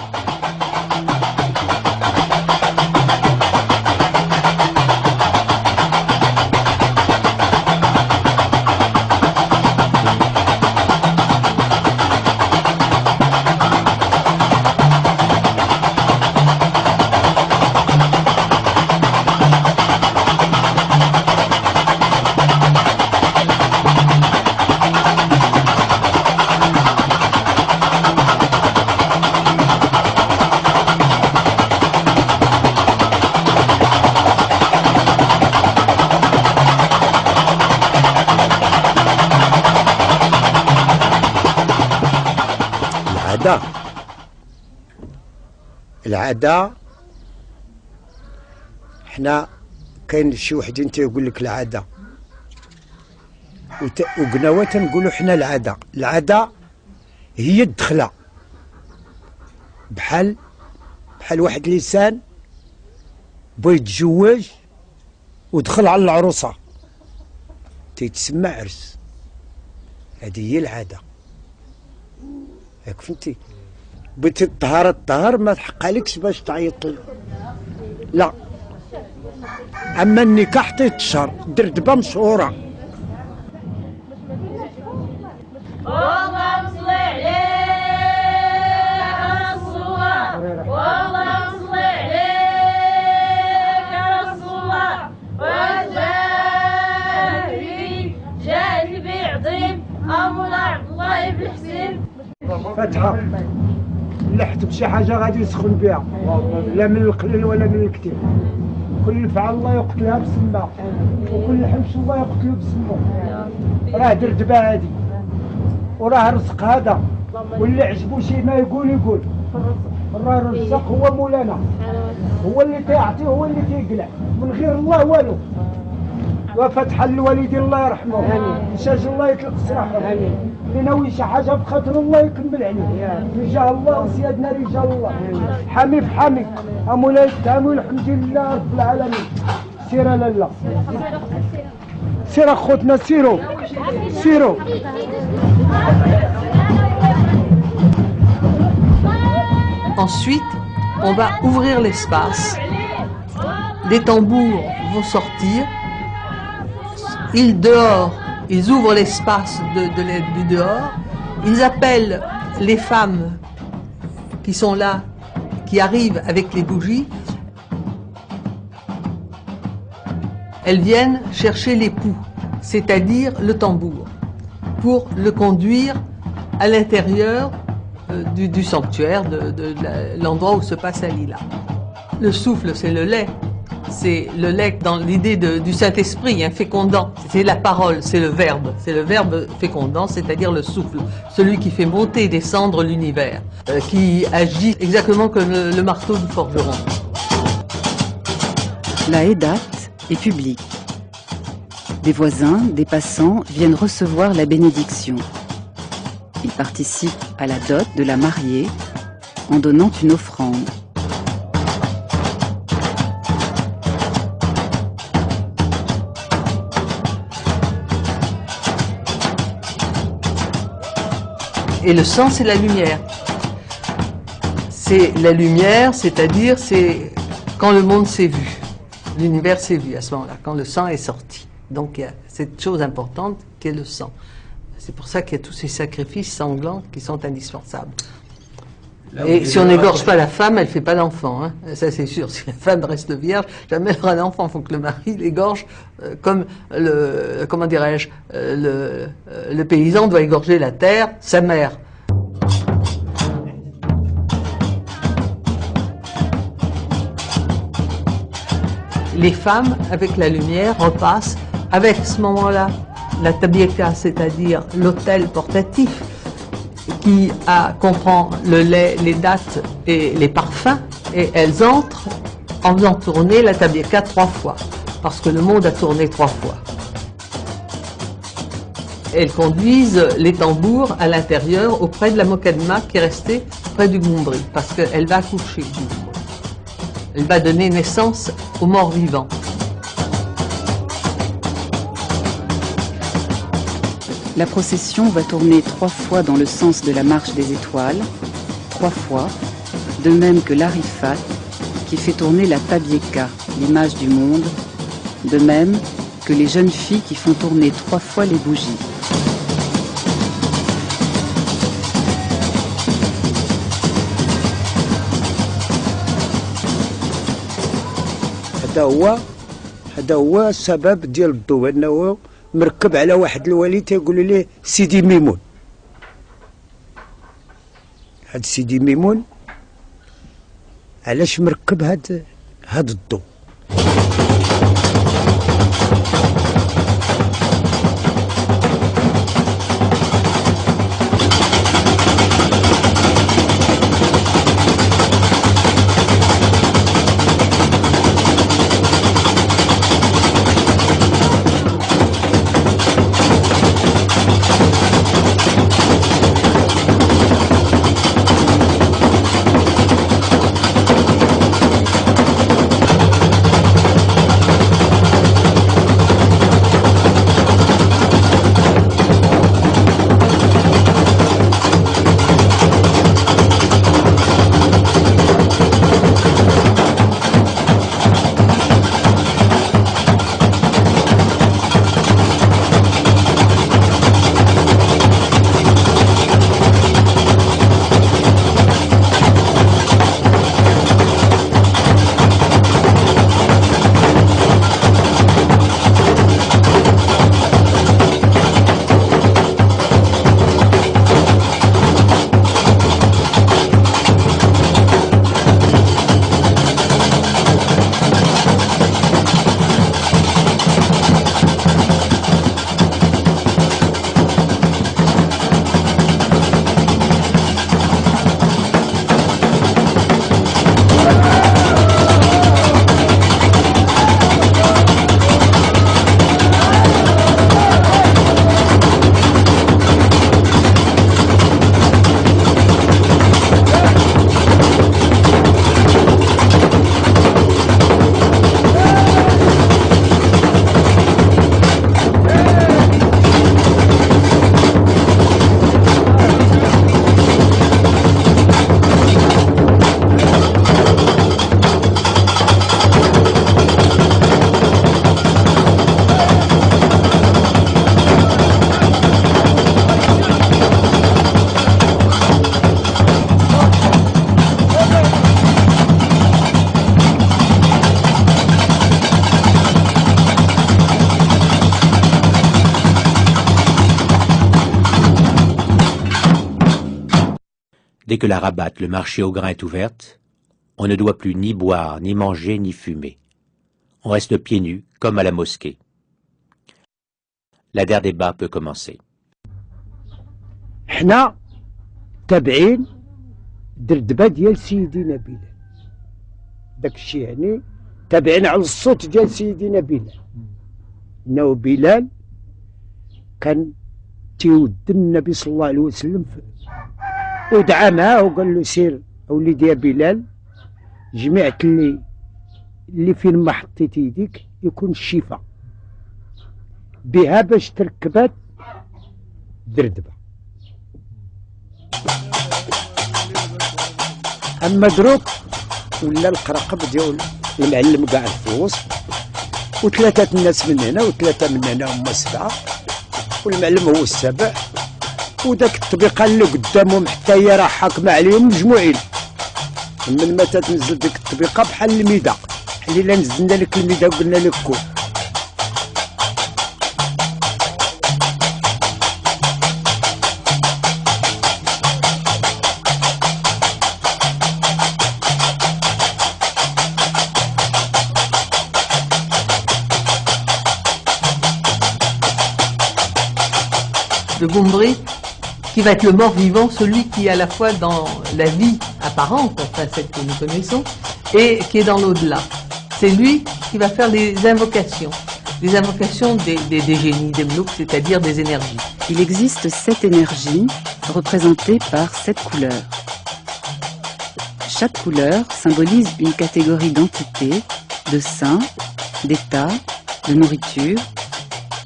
العادة حنا كاين شي وحدين تيقول لك العادة وقناوة تنقولوا حنا العادة هي الدخلة بحال واحد الانسان بغى يتزوج ودخل على العروسة تيتسمى عرس. هذه هي العادة، ياك فهمتي؟ بغيتي الطهر ما تحقالكش باش تعيط لا. اما النكاح تيتشهر دردبه مشهوره. والله صلي عليك رسول الله، والله صلي عليك رسول الله، وجاهي جانبي عظيم أمر عبد الله بن حسين. فتحة لحت بشي حاجة غادي يسخن بها، لا من القليل ولا من الكثير. كل فعل الله يقتلها بسمه، وكل حمش الله يقتله بسمه. راه دردبه هادي وراه رزق هذا، واللي عجبو شي ما يقول راه الرزاق هو مولانا، هو اللي تيعطي هو اللي تيقلع، من غير الله والو. وفتح الوالدين الله يرحمه، شاج الله يطلق سراحه، اللي ناوي شي حاجه بخاطر الله يكمل عليه. رجال الله وسيادنا رجال الله، حامي في حامي، مولاي التامل الحمد لله رب العالمين. سير لالا، سير اخوتنا، سيروا. Ensuite, on va ouvrir l'espace. Les tambours vont sortir. Ils ouvrent l'espace du dehors. Ils appellent les femmes qui sont là, qui arrivent avec les bougies. Elles viennent chercher l'époux, c'est-à-dire le tambour, pour le conduire à l'intérieur du sanctuaire, de l'endroit où se passe la lila. Le souffle, c'est le lait. C'est le lait dans l'idée du Saint-Esprit, fécondant. C'est la parole, c'est le verbe fécondant, c'est-à-dire le souffle, celui qui fait monter et descendre l'univers, qui agit exactement comme le marteau du forgeron. La Hédat est publique. Des voisins, des passants viennent recevoir la bénédiction. Ils participent à la dot de la mariée en donnant une offrande. Et le sang, c'est la lumière. C'est la lumière, c'est-à-dire c'est quand le monde s'est vu. L'univers s'est vu à ce moment-là, quand le sang est sorti. Donc il y a cette chose importante qui est le sang. C'est pour ça qu'il y a tous ces sacrifices sanglants qui sont indispensables. Et si on n'égorge pas la femme, elle ne fait pas d'enfant. Ça c'est sûr. Si la femme reste vierge, jamais elle aura d'enfant. Il faut que le mari l'égorge comme comment dirais-je, le paysan doit égorger la terre, sa mère. les femmes, avec la lumière, repassent avec, à ce moment-là, la tabieka, c'est-à-dire l'autel portatif, qui comprend le lait, les dattes et les parfums, et elles entrent en faisant tourner la tabieka 3 fois, parce que le monde a tourné 3 fois. Elles conduisent les tambours à l'intérieur, auprès de la Mokadma qui est restée près du Goumbri, parce qu'elle va accoucher du Goumbri. Elle va donner naissance aux morts vivants. La procession va tourner 3 fois dans le sens de la marche des étoiles, 3 fois, de même que l'Arifat, qui fait tourner la tabieka, l'image du monde, de même que les jeunes filles qui font tourner 3 fois les bougies. هذا هو السبب ديال الضوء، انه مركب على واحد الولي تيقولوا ليه سيدي ميمون. هاد سيدي ميمون علاش مركب هاد الضوء؟ Dès que la rabat, le marché au grain est ouverte, on ne doit plus ni boire, ni manger, ni fumer. On reste pieds nus, comme à la mosquée. La derdeba peut commencer. حنا تابعين دردبة ديال سيدنا بلال، داك الشيء يعني تابعين على الصوت ديال سيدنا بلال، انه بلال كان تيود النبي صلى الله عليه وسلم ودعا معاه وقال له سير اوليدي يا بلال، جمعت اللي فين ما حطيت يديك يكون الشفاء بها باش تركبات دردبه. اما دروك ولا القرقب ديال المعلم قاعد في الوسط، وثلاثه الناس من هنا وثلاثه من هنا، هما 7، والمعلم هو السابع، وداك الطبيقه اللي قدامهم حتى هي راه حاكمه عليهم مجموعين. من متى تنزل ديك الطبيقه بحال الميدا، بحال الا نزلنا لك الميدا وقلنا لك كون. de Gombré, qui va être le mort-vivant, celui qui est à la fois dans la vie apparente, enfin celle que nous connaissons, et qui est dans l'au-delà. C'est lui qui va faire les invocations des génies, des mlouks, c'est-à-dire des énergies. Il existe 7 énergies représentées par 7 couleurs. Chaque couleur symbolise une catégorie d'entités, de saints, d'états, de nourriture,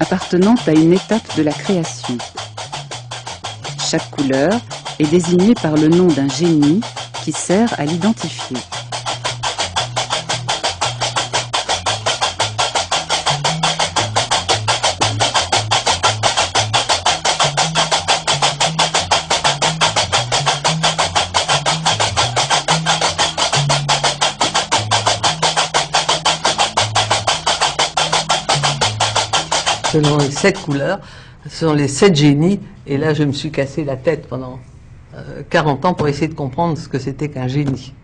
appartenant à une étape de la création. Chaque couleur est désignée par le nom d'un génie qui sert à l'identifier. Selon les 7 couleurs, ce sont les 7 génies, et là je me suis cassé la tête pendant 40 ans pour essayer de comprendre ce que c'était qu'un génie.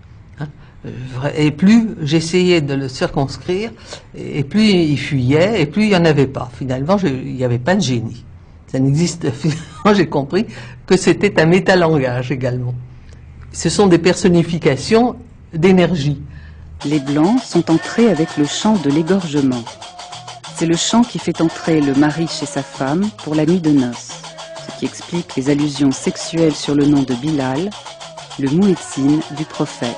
Et plus j'essayais de le circonscrire, et plus il fuyait, et plus il n'y en avait pas. Finalement, il n'y avait pas de génie. Ça n'existe. Finalement, j'ai compris que c'était un métalangage également. Ce sont des personnifications d'énergie. Les Blancs sont entrés avec le chant de l'égorgement. C'est le chant qui fait entrer le mari chez sa femme pour la nuit de noces, ce qui explique les allusions sexuelles sur le nom de Bilal, le muezzin du prophète.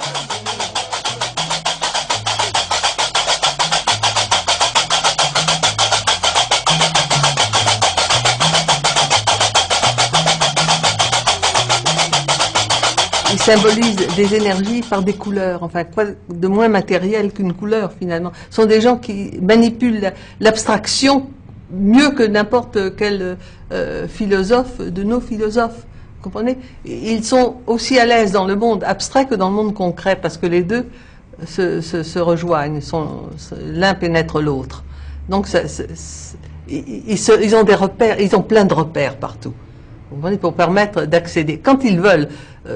Il symbolise des énergies par des couleurs, enfin quoi de moins matériel qu'une couleur finalement. Ce sont des gens qui manipulent l'abstraction mieux que n'importe quel philosophe de nos philosophes. Vous comprenez? Ils sont aussi à l'aise dans le monde abstrait que dans le monde concret, parce que les deux se rejoignent, l'un pénètre l'autre. Donc ils ont des repères, ils ont plein de repères partout. Vous comprenez, pour permettre d'accéder. Quand ils veulent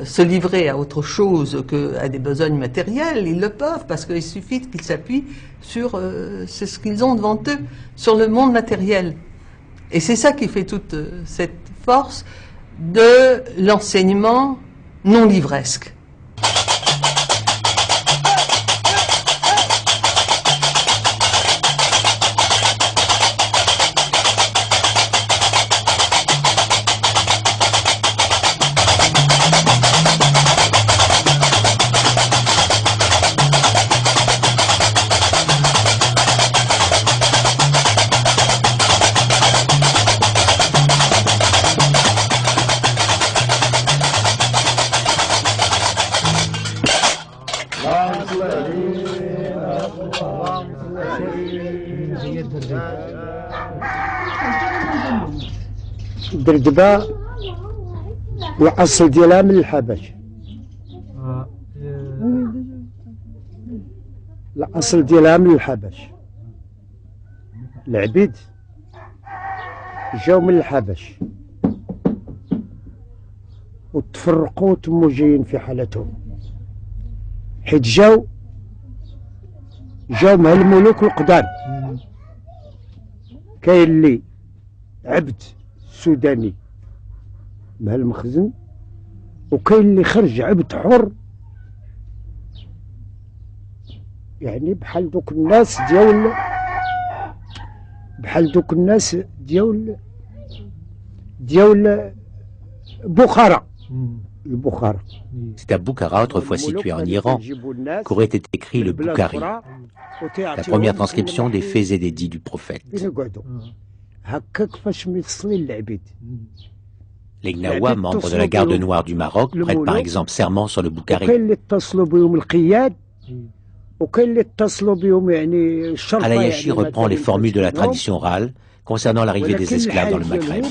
se livrer à autre chose qu'à des besognes matérielles, ils le peuvent, parce qu'il suffit qu'ils s'appuient sur c'est ce qu'ils ont devant eux, sur le monde matériel. Et c'est ça qui fait toute cette force de l'enseignement non livresque. دردبة الأصل ديالها من الحبش. الأصل ديالها من الحبش. العبيد جاو من الحبش وتفرقوا تمو جايين في حالتهم، حيت جاو مع الملوك القدام. كاين اللي عبد سوداني مع المخزن، وكاين اللي خرج عبد حر، يعني بحال دوك الناس ديال بخارى. C'est à Boukhara, autrefois situé en Iran, qu'aurait été écrit le Boukhari, la première transcription des faits et des dits du prophète. Les Gnawa, membres de la garde noire du Maroc, prêtent par exemple serment sur le Boukhari. Al-Ayashi reprend les formules de la tradition orale concernant l'arrivée des esclaves dans le Maghreb.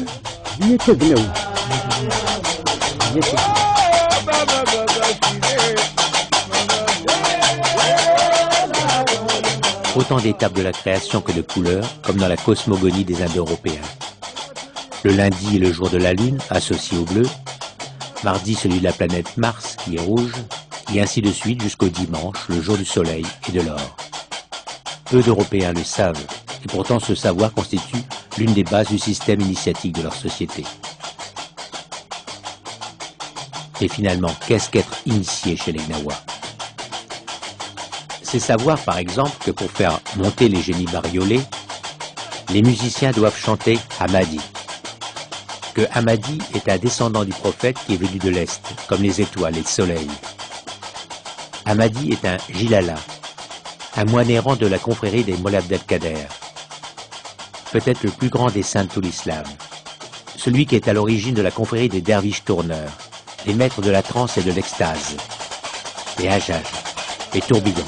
Autant d'étapes de la création que de couleurs, comme dans la cosmogonie des Indo-Européens. Le lundi est le jour de la Lune, associé au bleu. Mardi, celui de la planète Mars, qui est rouge. Et ainsi de suite jusqu'au dimanche, le jour du soleil et de l'or. Peu d'Européens le savent, et pourtant ce savoir constitue l'une des bases du système initiatique de leur société. Mais finalement, qu'est-ce qu'être initié chez les Gnawa? C'est savoir par exemple que pour faire monter les génies bariolés, les musiciens doivent chanter Hamadi. Que Hamadi est un descendant du prophète qui est venu de l'Est, comme les étoiles et le soleil. Hamadi est un Jilala, un moine errant de la confrérie des Mollahs Abdelkader, peut-être le plus grand des saints de tout l'islam, celui qui est à l'origine de la confrérie des derviches tourneurs, les maîtres de la transe et de l'extase, les hajjaj, les tourbillons.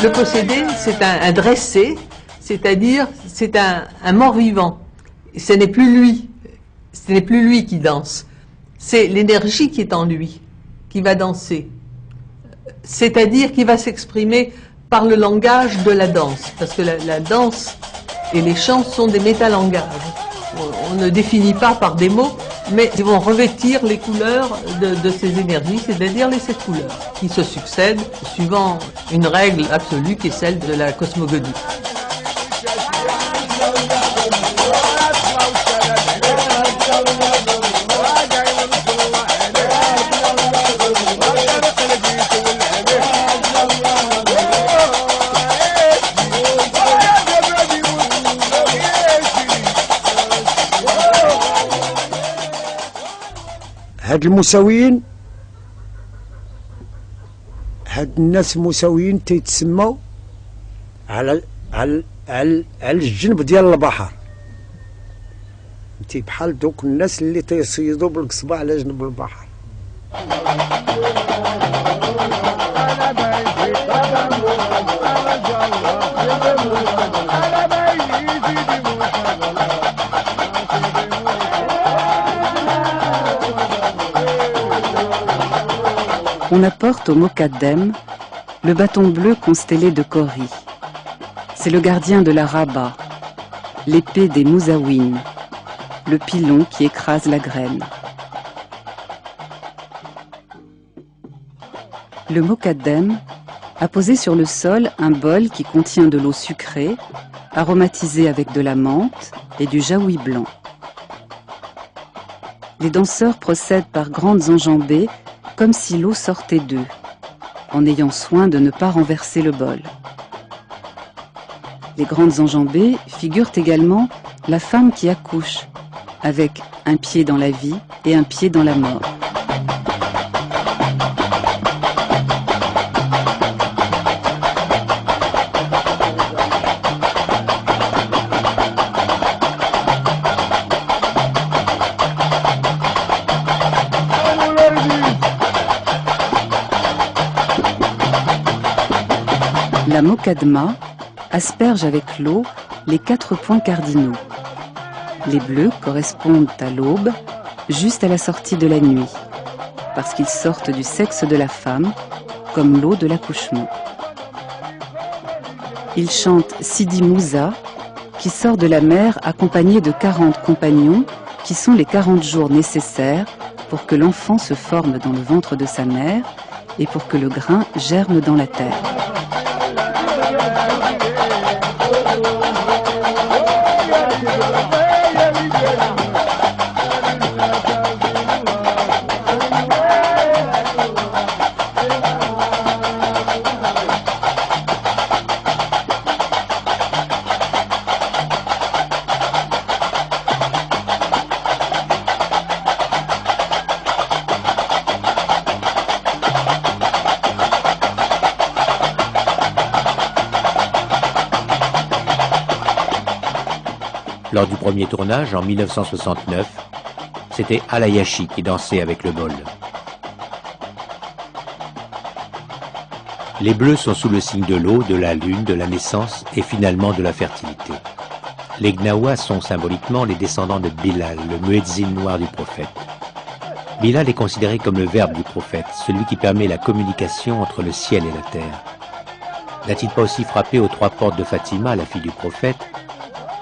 Le possédé, c'est un dressé, c'est-à-dire c'est un mort-vivant. Ce n'est plus lui qui danse, c'est l'énergie qui est en lui qui va danser, c'est-à-dire qui va s'exprimer par le langage de la danse, parce que la danse et les chants sont des métalangages. On ne définit pas par des mots, mais ils vont revêtir les couleurs de ces énergies, c'est-à-dire les 7 couleurs, qui se succèdent suivant une règle absolue qui est celle de la cosmogonie. هاد المساويين، هاد الناس المساويين تيتسموا على الجنب ديال البحر. انتي بحال دوك الناس اللي تيصيدوا بالقصبة على جنب البحر. On apporte au Mokaddem le bâton bleu constellé de Kori. C'est le gardien de la Rabba, l'épée des Mouzawin, le pilon qui écrase la graine. Le Mokaddem a posé sur le sol un bol qui contient de l'eau sucrée, aromatisée avec de la menthe et du jaoui blanc. Les danseurs procèdent par grandes enjambées, comme si l'eau sortait d'eux, en ayant soin de ne pas renverser le bol. Les grandes enjambées figurent également la femme qui accouche, avec un pied dans la vie et un pied dans la mort. La Mokadma asperge avec l'eau les 4 points cardinaux. Les bleus correspondent à l'aube, juste à la sortie de la nuit, parce qu'ils sortent du sexe de la femme, comme l'eau de l'accouchement. Ils chantent Sidi Moussa, qui sort de la mer accompagné de 40 compagnons, qui sont les 40 jours nécessaires pour que l'enfant se forme dans le ventre de sa mère et pour que le grain germe dans la terre. Lors du premier tournage, en 1969, c'était Alayashi qui dansait avec le bol. Les bleus sont sous le signe de l'eau, de la lune, de la naissance et finalement de la fertilité. Les Gnawa sont symboliquement les descendants de Bilal, le muezzin noir du prophète. Bilal est considéré comme le verbe du prophète, celui qui permet la communication entre le ciel et la terre. N'a-t-il pas aussi frappé aux 3 portes de Fatima, la fille du prophète,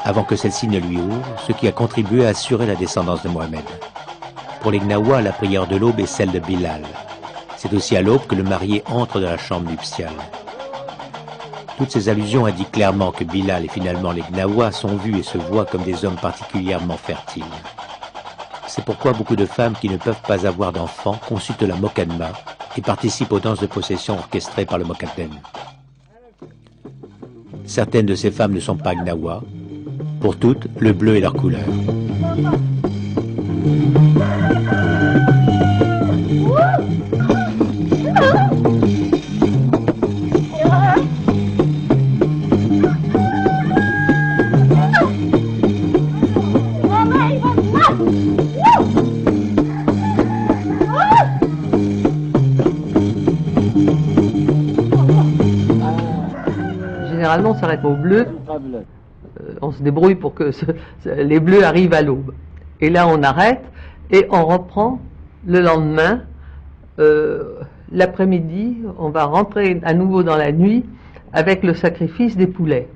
avant que celle-ci ne lui ouvre, ce qui a contribué à assurer la descendance de Mohammed? Pour les Gnawa, la prière de l'aube est celle de Bilal. C'est aussi à l'aube que le marié entre dans la chambre nuptiale. Toutes ces allusions indiquent clairement que Bilal et finalement les Gnawa sont vus et se voient comme des hommes particulièrement fertiles. C'est pourquoi beaucoup de femmes qui ne peuvent pas avoir d'enfants consultent la Mokadma et participent aux danses de possession orchestrées par le Mokaddem. Certaines de ces femmes ne sont pas Gnawa. Pour toutes, le bleu est leur couleur. Généralement, on s'arrête au bleu. On se débrouille pour que les bleus arrivent à l'aube. Et là, on arrête et on reprend le lendemain. L'après-midi, on va rentrer à nouveau dans la nuit avec le sacrifice des poulets.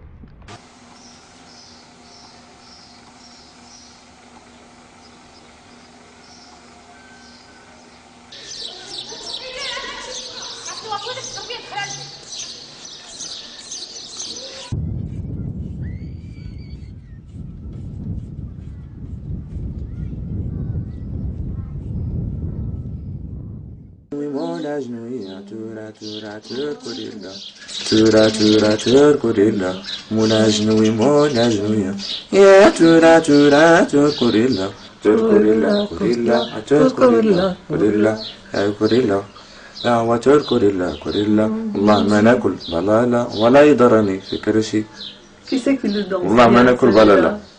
Qui c'est qui le danse?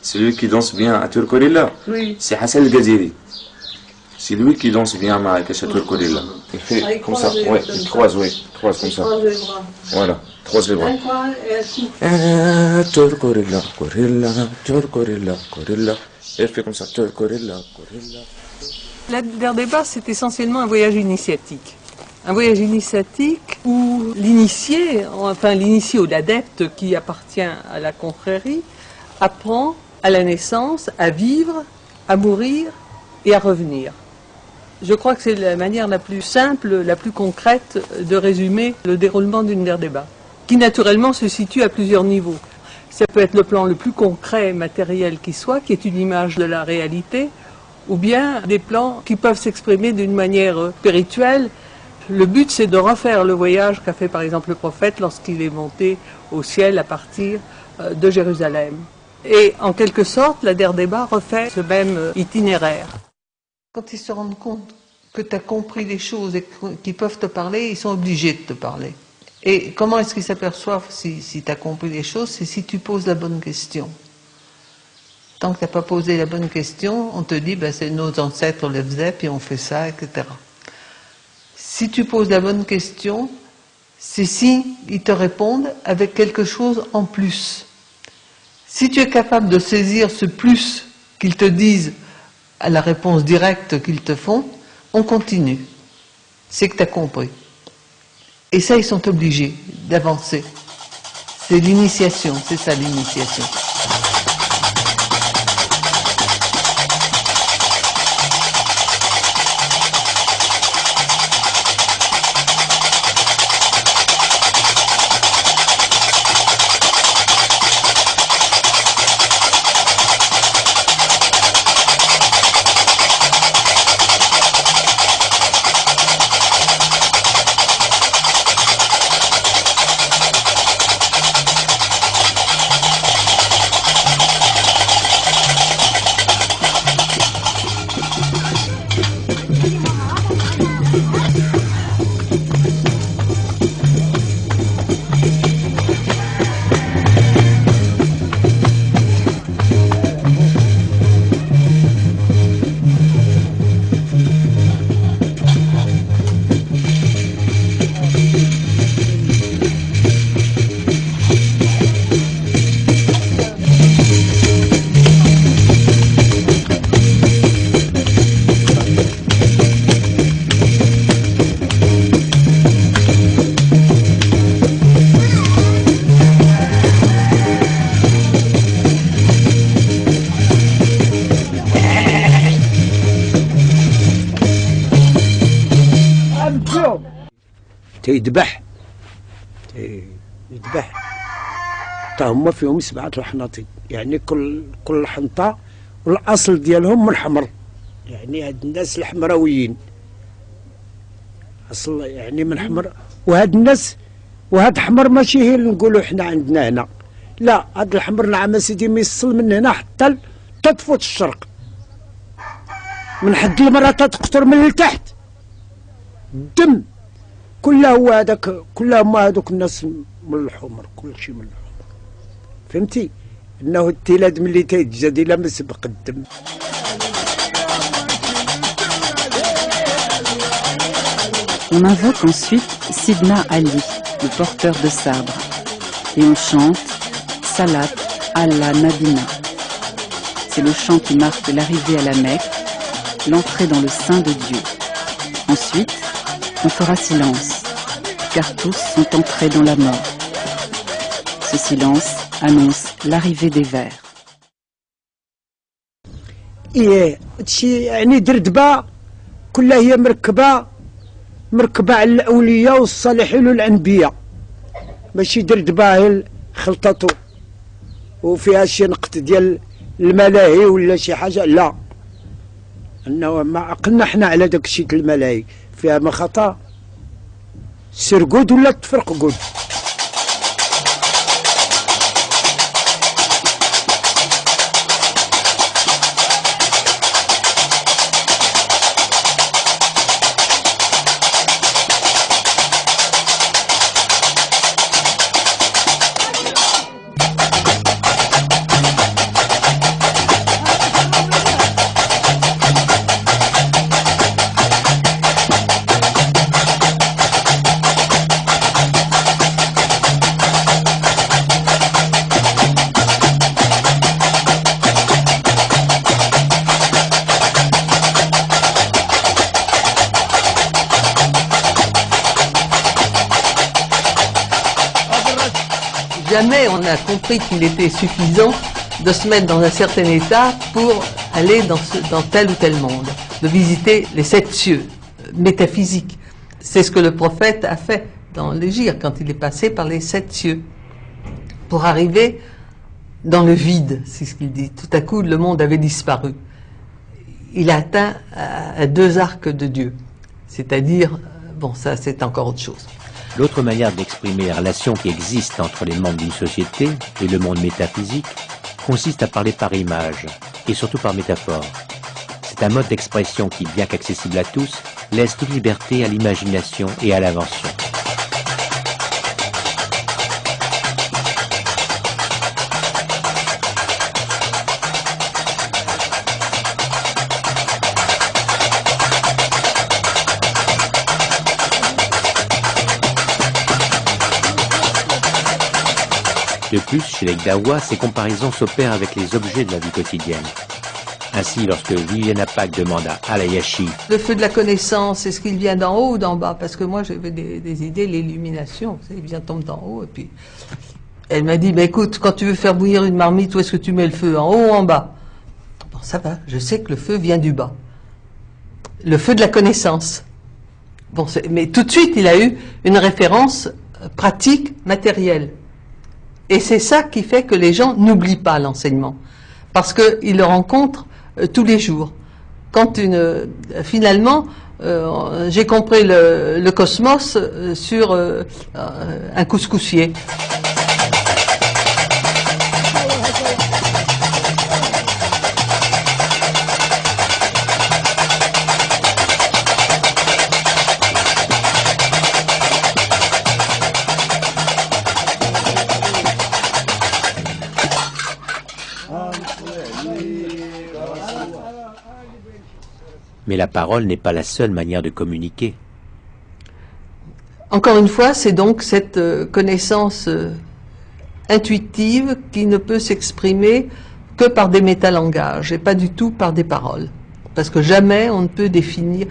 Celui qui danse bien à Turkorilla, c'est Hassan El-Ghaziri. C'est lui qui danse bien à Marrakech à Turkorilla. Il fait comme ça, ouais, il croise, comme ça. Voilà, croise les bras. Turkorilla, Korilla, Turkorilla, Korilla. Il fait comme ça, Turkorilla, Korilla. La Derdeba, c'est essentiellement un voyage initiatique. Un voyage initiatique où l'initié, enfin l'initié ou l'adepte qui appartient à la confrérie, apprend à la naissance à vivre, à mourir et à revenir. Je crois que c'est la manière la plus simple, la plus concrète de résumer le déroulement d'une Derdeba, qui naturellement se situe à plusieurs niveaux. Ça peut être le plan le plus concret, matériel qui soit, qui est une image de la réalité, ou bien des plans qui peuvent s'exprimer d'une manière spirituelle. Le but, c'est de refaire le voyage qu'a fait par exemple le prophète lorsqu'il est monté au ciel à partir de Jérusalem. Et en quelque sorte, la Derdeba refait ce même itinéraire. Quand ils se rendent compte que tu as compris les choses et qu'ils peuvent te parler, ils sont obligés de te parler. Et comment est-ce qu'ils s'aperçoivent si tu as compris les choses? C'est si tu poses la bonne question. Tant que tu n'as pas posé la bonne question, on te dit c'est nos ancêtres le faisaient, puis on fait ça, etc. Si tu poses la bonne question, c'est si ils te répondent avec quelque chose en plus. Si tu es capable de saisir ce plus qu'ils te disent à la réponse directe qu'ils te font, on continue. C'est que tu as compris. Et ça, ils sont obligés d'avancer. C'est l'initiation, c'est ça l'initiation. تيذبح يذبح حتى هما فيهم 7 الحناطي، يعني كل حنطة والأصل ديالهم من الحمر، يعني هاد الناس الحمراويين أصل يعني من حمر. وهاد الناس وهاد الحمر ماشي هي اللي نقولوا حنا عندنا هنا، لا هاد الحمر نعم سيدي ميصل من هنا حتى تفوت الشرق، من حد المرأة تقطر من لتحت الدم كله هو هذاك، كلهم هذوك الناس من الحمر، كل شيء من الحمر. فهمتي انه التلاد ملي تيتجد الى ما سبق الدم. On invoque ensuite Sidna Ali, le porteur de sabre, et on chante Salat Allah Nabina. C'est le chant qui marque l'arrivée à la Mecque, l'entrée dans le sein de Dieu. Ensuite, on fera silence, car tous sont entrés dans la mort. Ce silence annonce l'arrivée des vers. إيه هادشي يعني دردبة كلها هي مركبة على الأولياء والصالحين والأنبياء، ماشي دردبة هي خلطتو وفيها شي نقط ديال الملاهي ولا شي حاجة، لا أنه ما عقلنا حنا على داك الشيء الملاهي فيها ما خطأ سرقود ولا تفرقود. Jamais on a compris qu'il était suffisant de se mettre dans un certain état pour aller dans tel ou tel monde, de visiter les 7 cieux métaphysiques. C'est ce que le prophète a fait dans l'Égir quand il est passé par les 7 cieux pour arriver dans le vide, c'est ce qu'il dit. Tout à coup, le monde avait disparu. Il a atteint à 2 arcs de Dieu, c'est-à-dire, bon, ça c'est encore autre chose. L'autre manière d'exprimer les relations qui existent entre les membres d'une société et le monde métaphysique consiste à parler par image et surtout par métaphore. C'est un mode d'expression qui, bien qu'accessible à tous, laisse toute liberté à l'imagination et à l'invention. De plus, chez les Gdawa, ces comparaisons s'opèrent avec les objets de la vie quotidienne. Ainsi, lorsque Viviana Pack demande à Alayashi « Le feu de la connaissance, est-ce qu'il vient d'en haut ou d'en bas ?» Parce que moi, j'avais des idées, l'illumination, il vient tombe d'en haut. Et puis, elle m'a dit « Écoute, quand tu veux faire bouillir une marmite, où est-ce que tu mets le feu, en haut ou en bas ?» Bon, ça va, je sais que le feu vient du bas. Le feu de la connaissance. Bon, mais tout de suite, il a eu une référence pratique, matérielle. Et c'est ça qui fait que les gens n'oublient pas l'enseignement, parce qu'ils le rencontrent tous les jours. Quand finalement, j'ai compris le cosmos sur un couscoussier. Mais la parole n'est pas la seule manière de communiquer. Encore une fois, c'est donc cette connaissance intuitive qui ne peut s'exprimer que par des métalangages et pas du tout par des paroles. Parce que jamais on ne peut définir.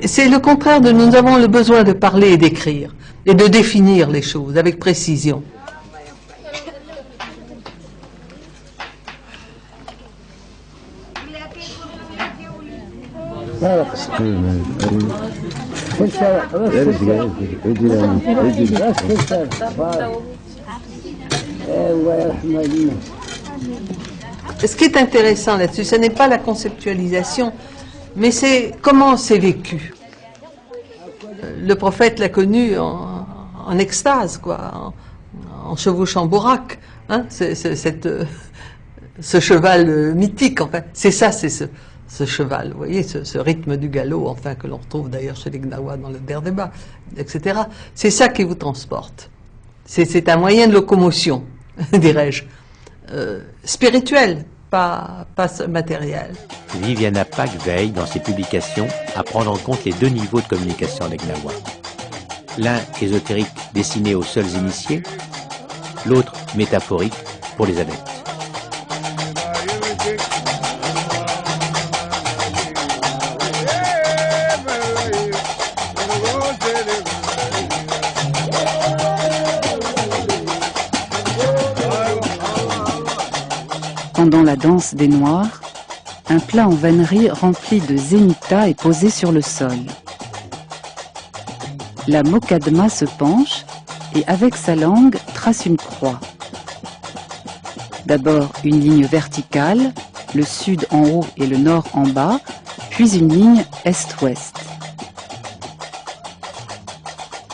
C'est le contraire de nous avons le besoin de parler et d'écrire et de définir les choses avec précision. Ce qui est intéressant là-dessus, ce n'est pas la conceptualisation, mais c'est comment c'est vécu. Le prophète l'a connu en extase, quoi, en chevauchant Bourak, hein, ce cheval mythique, enfin, c'est ça, c'est ce cheval, vous voyez, ce rythme du galop, enfin, que l'on retrouve d'ailleurs chez les Gnawa dans le Der Débat, etc. C'est ça qui vous transporte. C'est un moyen de locomotion, dirais-je, spirituel, pas matériel. Viviana Pack veille, dans ses publications, à prendre en compte les deux niveaux de communication des Gnawa. L'un ésotérique destiné aux seuls initiés, l'autre métaphorique pour les adeptes. Pendant la danse des Noirs, un plat en vannerie rempli de zénithas est posé sur le sol. La Mokadma se penche et avec sa langue trace une croix. D'abord une ligne verticale, le sud en haut et le nord en bas, puis une ligne est-ouest.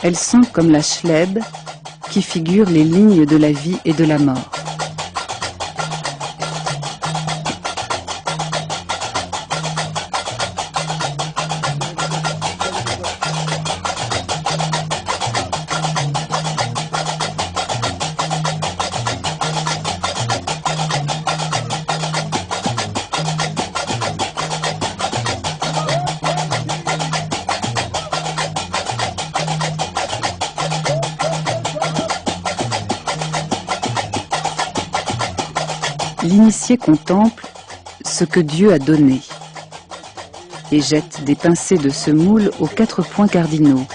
Elles sont comme la Schleb qui figure les lignes de la vie et de la mort. L'initié contemple ce que Dieu a donné et jette des pincées de semoule aux 4 points cardinaux,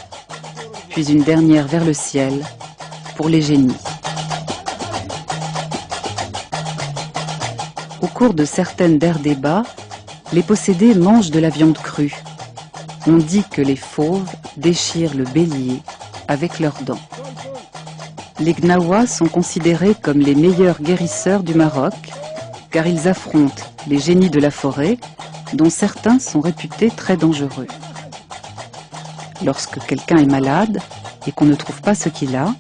puis une dernière vers le ciel pour les génies. Au cours de certaines Der Débat, les possédés mangent de la viande crue. On dit que les fauves déchirent le bélier avec leurs dents. Les Gnawa sont considérés comme les meilleurs guérisseurs du Maroc, car ils affrontent les génies de la forêt, dont certains sont réputés très dangereux. Lorsque quelqu'un est malade et qu'on ne trouve pas ce qu'il a,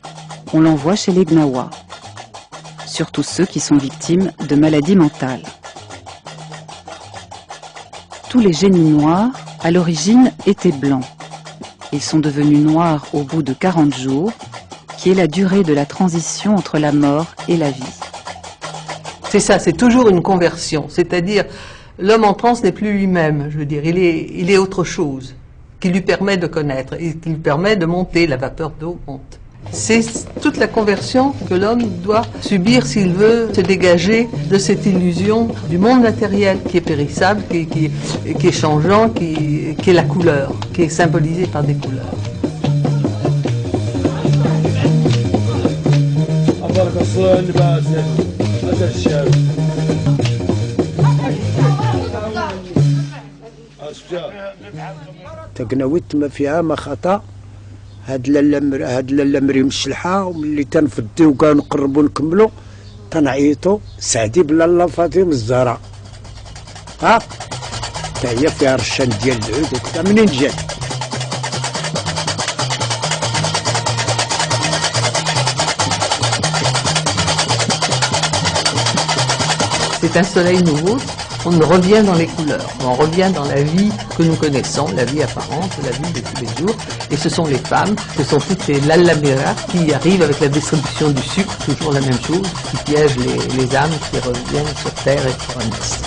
on l'envoie chez les Gnawa, surtout ceux qui sont victimes de maladies mentales. Tous les génies noirs, à l'origine, étaient blancs. Ils sont devenus noirs au bout de 40 jours, qui est la durée de la transition entre la mort et la vie. C'est ça, c'est toujours une conversion, c'est-à-dire l'homme en transe n'est plus lui-même, je veux dire, il est autre chose, qui lui permet de connaître, et qui lui permet de monter, la vapeur d'eau monte. C'est toute la conversion que l'homme doit subir s'il veut se dégager de cette illusion du monde matériel qui est périssable, qui est changeant, qui est la couleur, qui est symbolisée par des couleurs. تقنويت ما فيها ما خطا هاد لاله مريم الشلحه وملي تنفديو كنقربوا نكملوا تنعيطوا سعدي بلاله فاطمه الزهراء ها حتى هي فيها رشان ديال العود وكذا منين جات. C'est un soleil nouveau, on revient dans les couleurs, on revient dans la vie que nous connaissons, la vie apparente, la vie de tous les jours. Et ce sont les femmes, ce sont toutes ces lallamera qui arrivent avec la distribution du sucre, toujours la même chose, qui piègent les âmes qui reviennent sur terre et qui renaissent.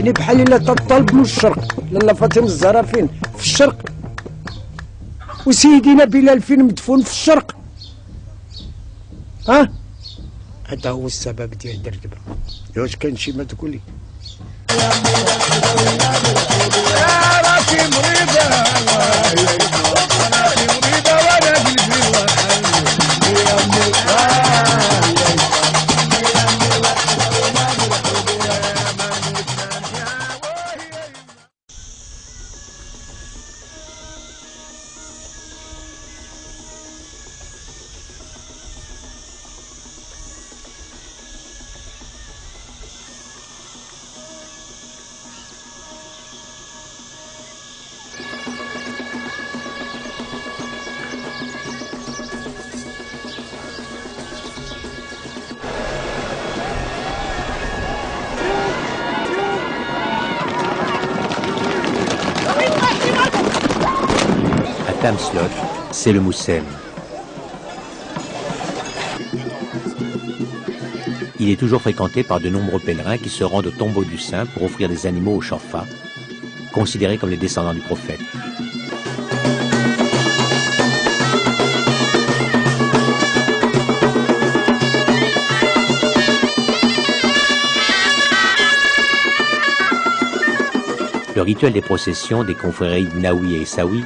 يعني بحال الا تطلب من الشرق لاله فاطمه الزهراء فين في الشرق وسيدنا بلال فين مدفون في الشرق. ها هذا هو السبب ديال الدردبه. واش كان شي ما تقولي راكي مريضة راكي مريضة وانا قلبي Tamslot, c'est le Moussem. Il est toujours fréquenté par de nombreux pèlerins qui se rendent au tombeau du saint pour offrir des animaux au Chafa, considérés comme les descendants du prophète. Le rituel des processions des confréries Naoui et Essaoui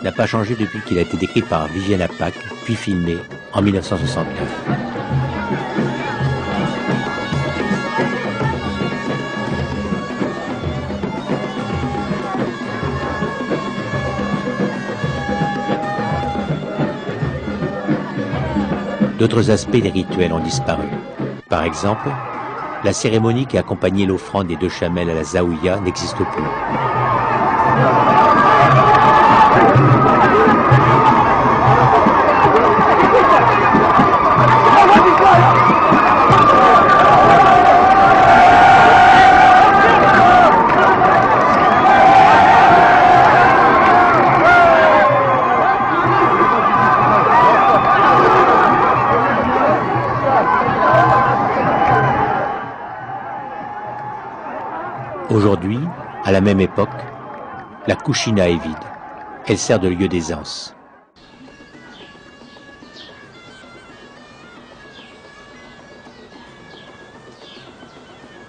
n'a pas changé depuis qu'il a été décrit par Viviane Apac, puis filmé en 1969. D'autres aspects des rituels ont disparu. Par exemple, la cérémonie qui accompagnait l'offrande des 2 chamelles à la Zaouïa n'existe plus. Aujourd'hui, à la même époque, la Kouchina est vide. Elle sert de lieu d'aisance.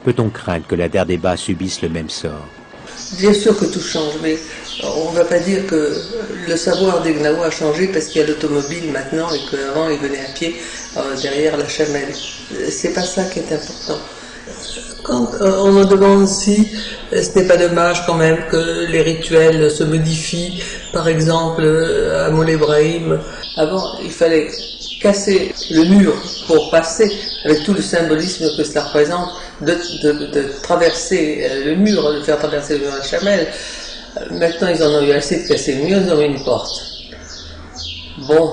Peut-on craindre que la Derdeba subisse le même sort? Bien sûr que tout change, mais on ne va pas dire que le savoir des Gnawa a changé parce qu'il y a l'automobile maintenant et qu'avant ils venaient à pied derrière la chamelle. C'est pas ça qui est important. Quand on me demande si ce n'est pas dommage quand même que les rituels se modifient, par exemple à Moulay Ibrahim, avant il fallait casser le mur pour passer, avec tout le symbolisme que cela représente, de traverser le mur, de faire traverser le mur à la chamelle. Maintenant ils en ont eu assez de casser le mur, ils ont mis une porte. Bon,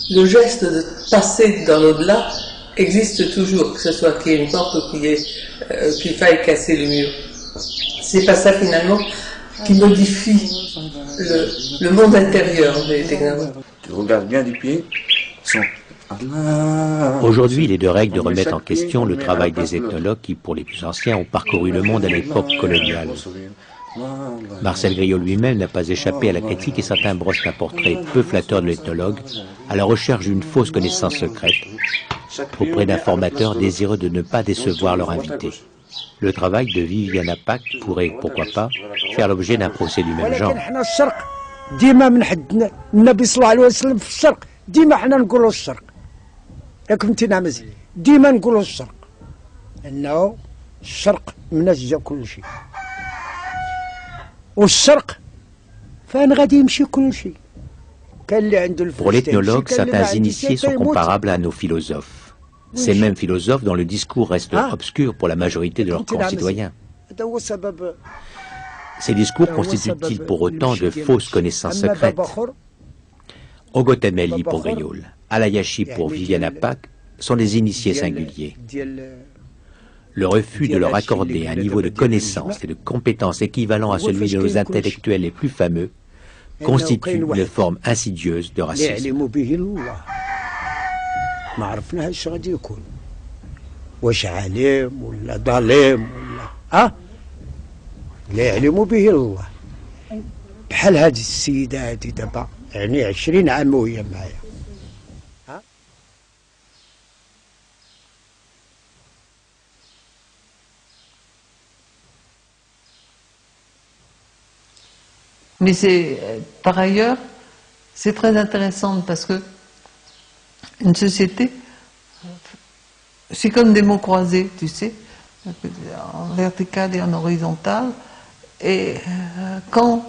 le geste de passer dans l'au-delà existe toujours, que ce soit qu'il y ait une porte ou qu'il faille casser le mur. C'est pas ça finalement qui modifie le monde intérieur des Gnawa. Tu regardes bien du pied, Aujourd'hui, il est de règle de remettre en question le travail des ethnologues qui, pour les plus anciens, ont parcouru le monde à l'époque coloniale. Marcel Griot lui-même n'a pas échappé à la critique et certains brossent un portrait peu flatteur de l'ethnologue à la recherche d'une fausse connaissance secrète auprès d'informateurs désireux de ne pas décevoir leur invité. Le travail de Viviane Apac pourrait, pourquoi pas, faire l'objet d'un procès du même genre. ديما من حد النبي صلى الله عليه وسلم في الشرق ديما حنا نقولوا الشرق ياك فهمتينا مزيان ديما نقولوا الشرق انه الشرق من جا كل شيء والشرق فين غادي يمشي كل شيء كان اللي عنده الفلوس. Pour l'ethnologue, certains initiés sont comparables à nos philosophes. Ces mêmes philosophes dont le discours reste obscur pour la majorité de leurs concitoyens. Ces discours constituent-ils pour autant de fausses connaissances secrètes? Ogotemeli pour Griol, Alayashi pour Viviane Apac sont des initiés singuliers. Le refus de leur accorder un niveau de connaissance et de compétence équivalent à celui de nos intellectuels les plus fameux constitue une forme insidieuse de racisme. لا يعلم به الله. بحال هذه السيدة هذه دابا يعني 20 عام وهي معايا. Mais par ailleurs, c'est très intéressant parce que une société, c'est comme des mots croisés, tu sais, en vertical et en horizontal. Et quand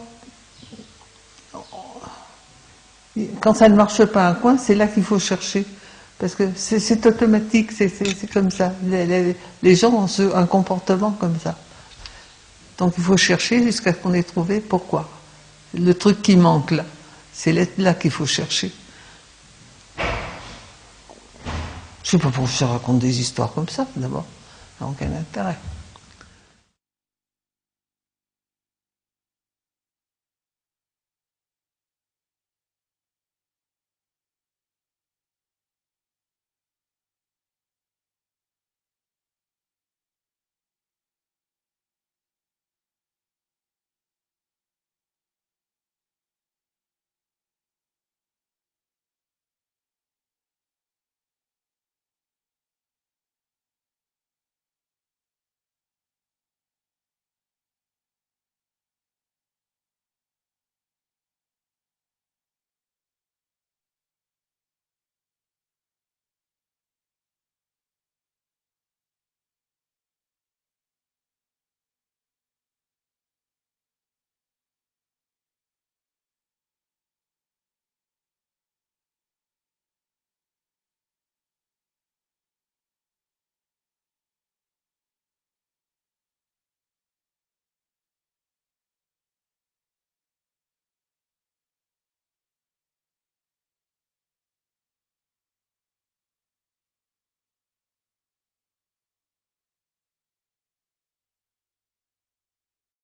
ça ne marche pas un coin, c'est là qu'il faut chercher. Parce que c'est automatique, c'est comme ça. Les gens ont un comportement comme ça. Donc il faut chercher jusqu'à ce qu'on ait trouvé pourquoi. Le truc qui manque là, c'est là qu'il faut chercher. Je sais pas pourquoi je raconte des histoires comme ça, d'abord. Ça n'a aucun intérêt.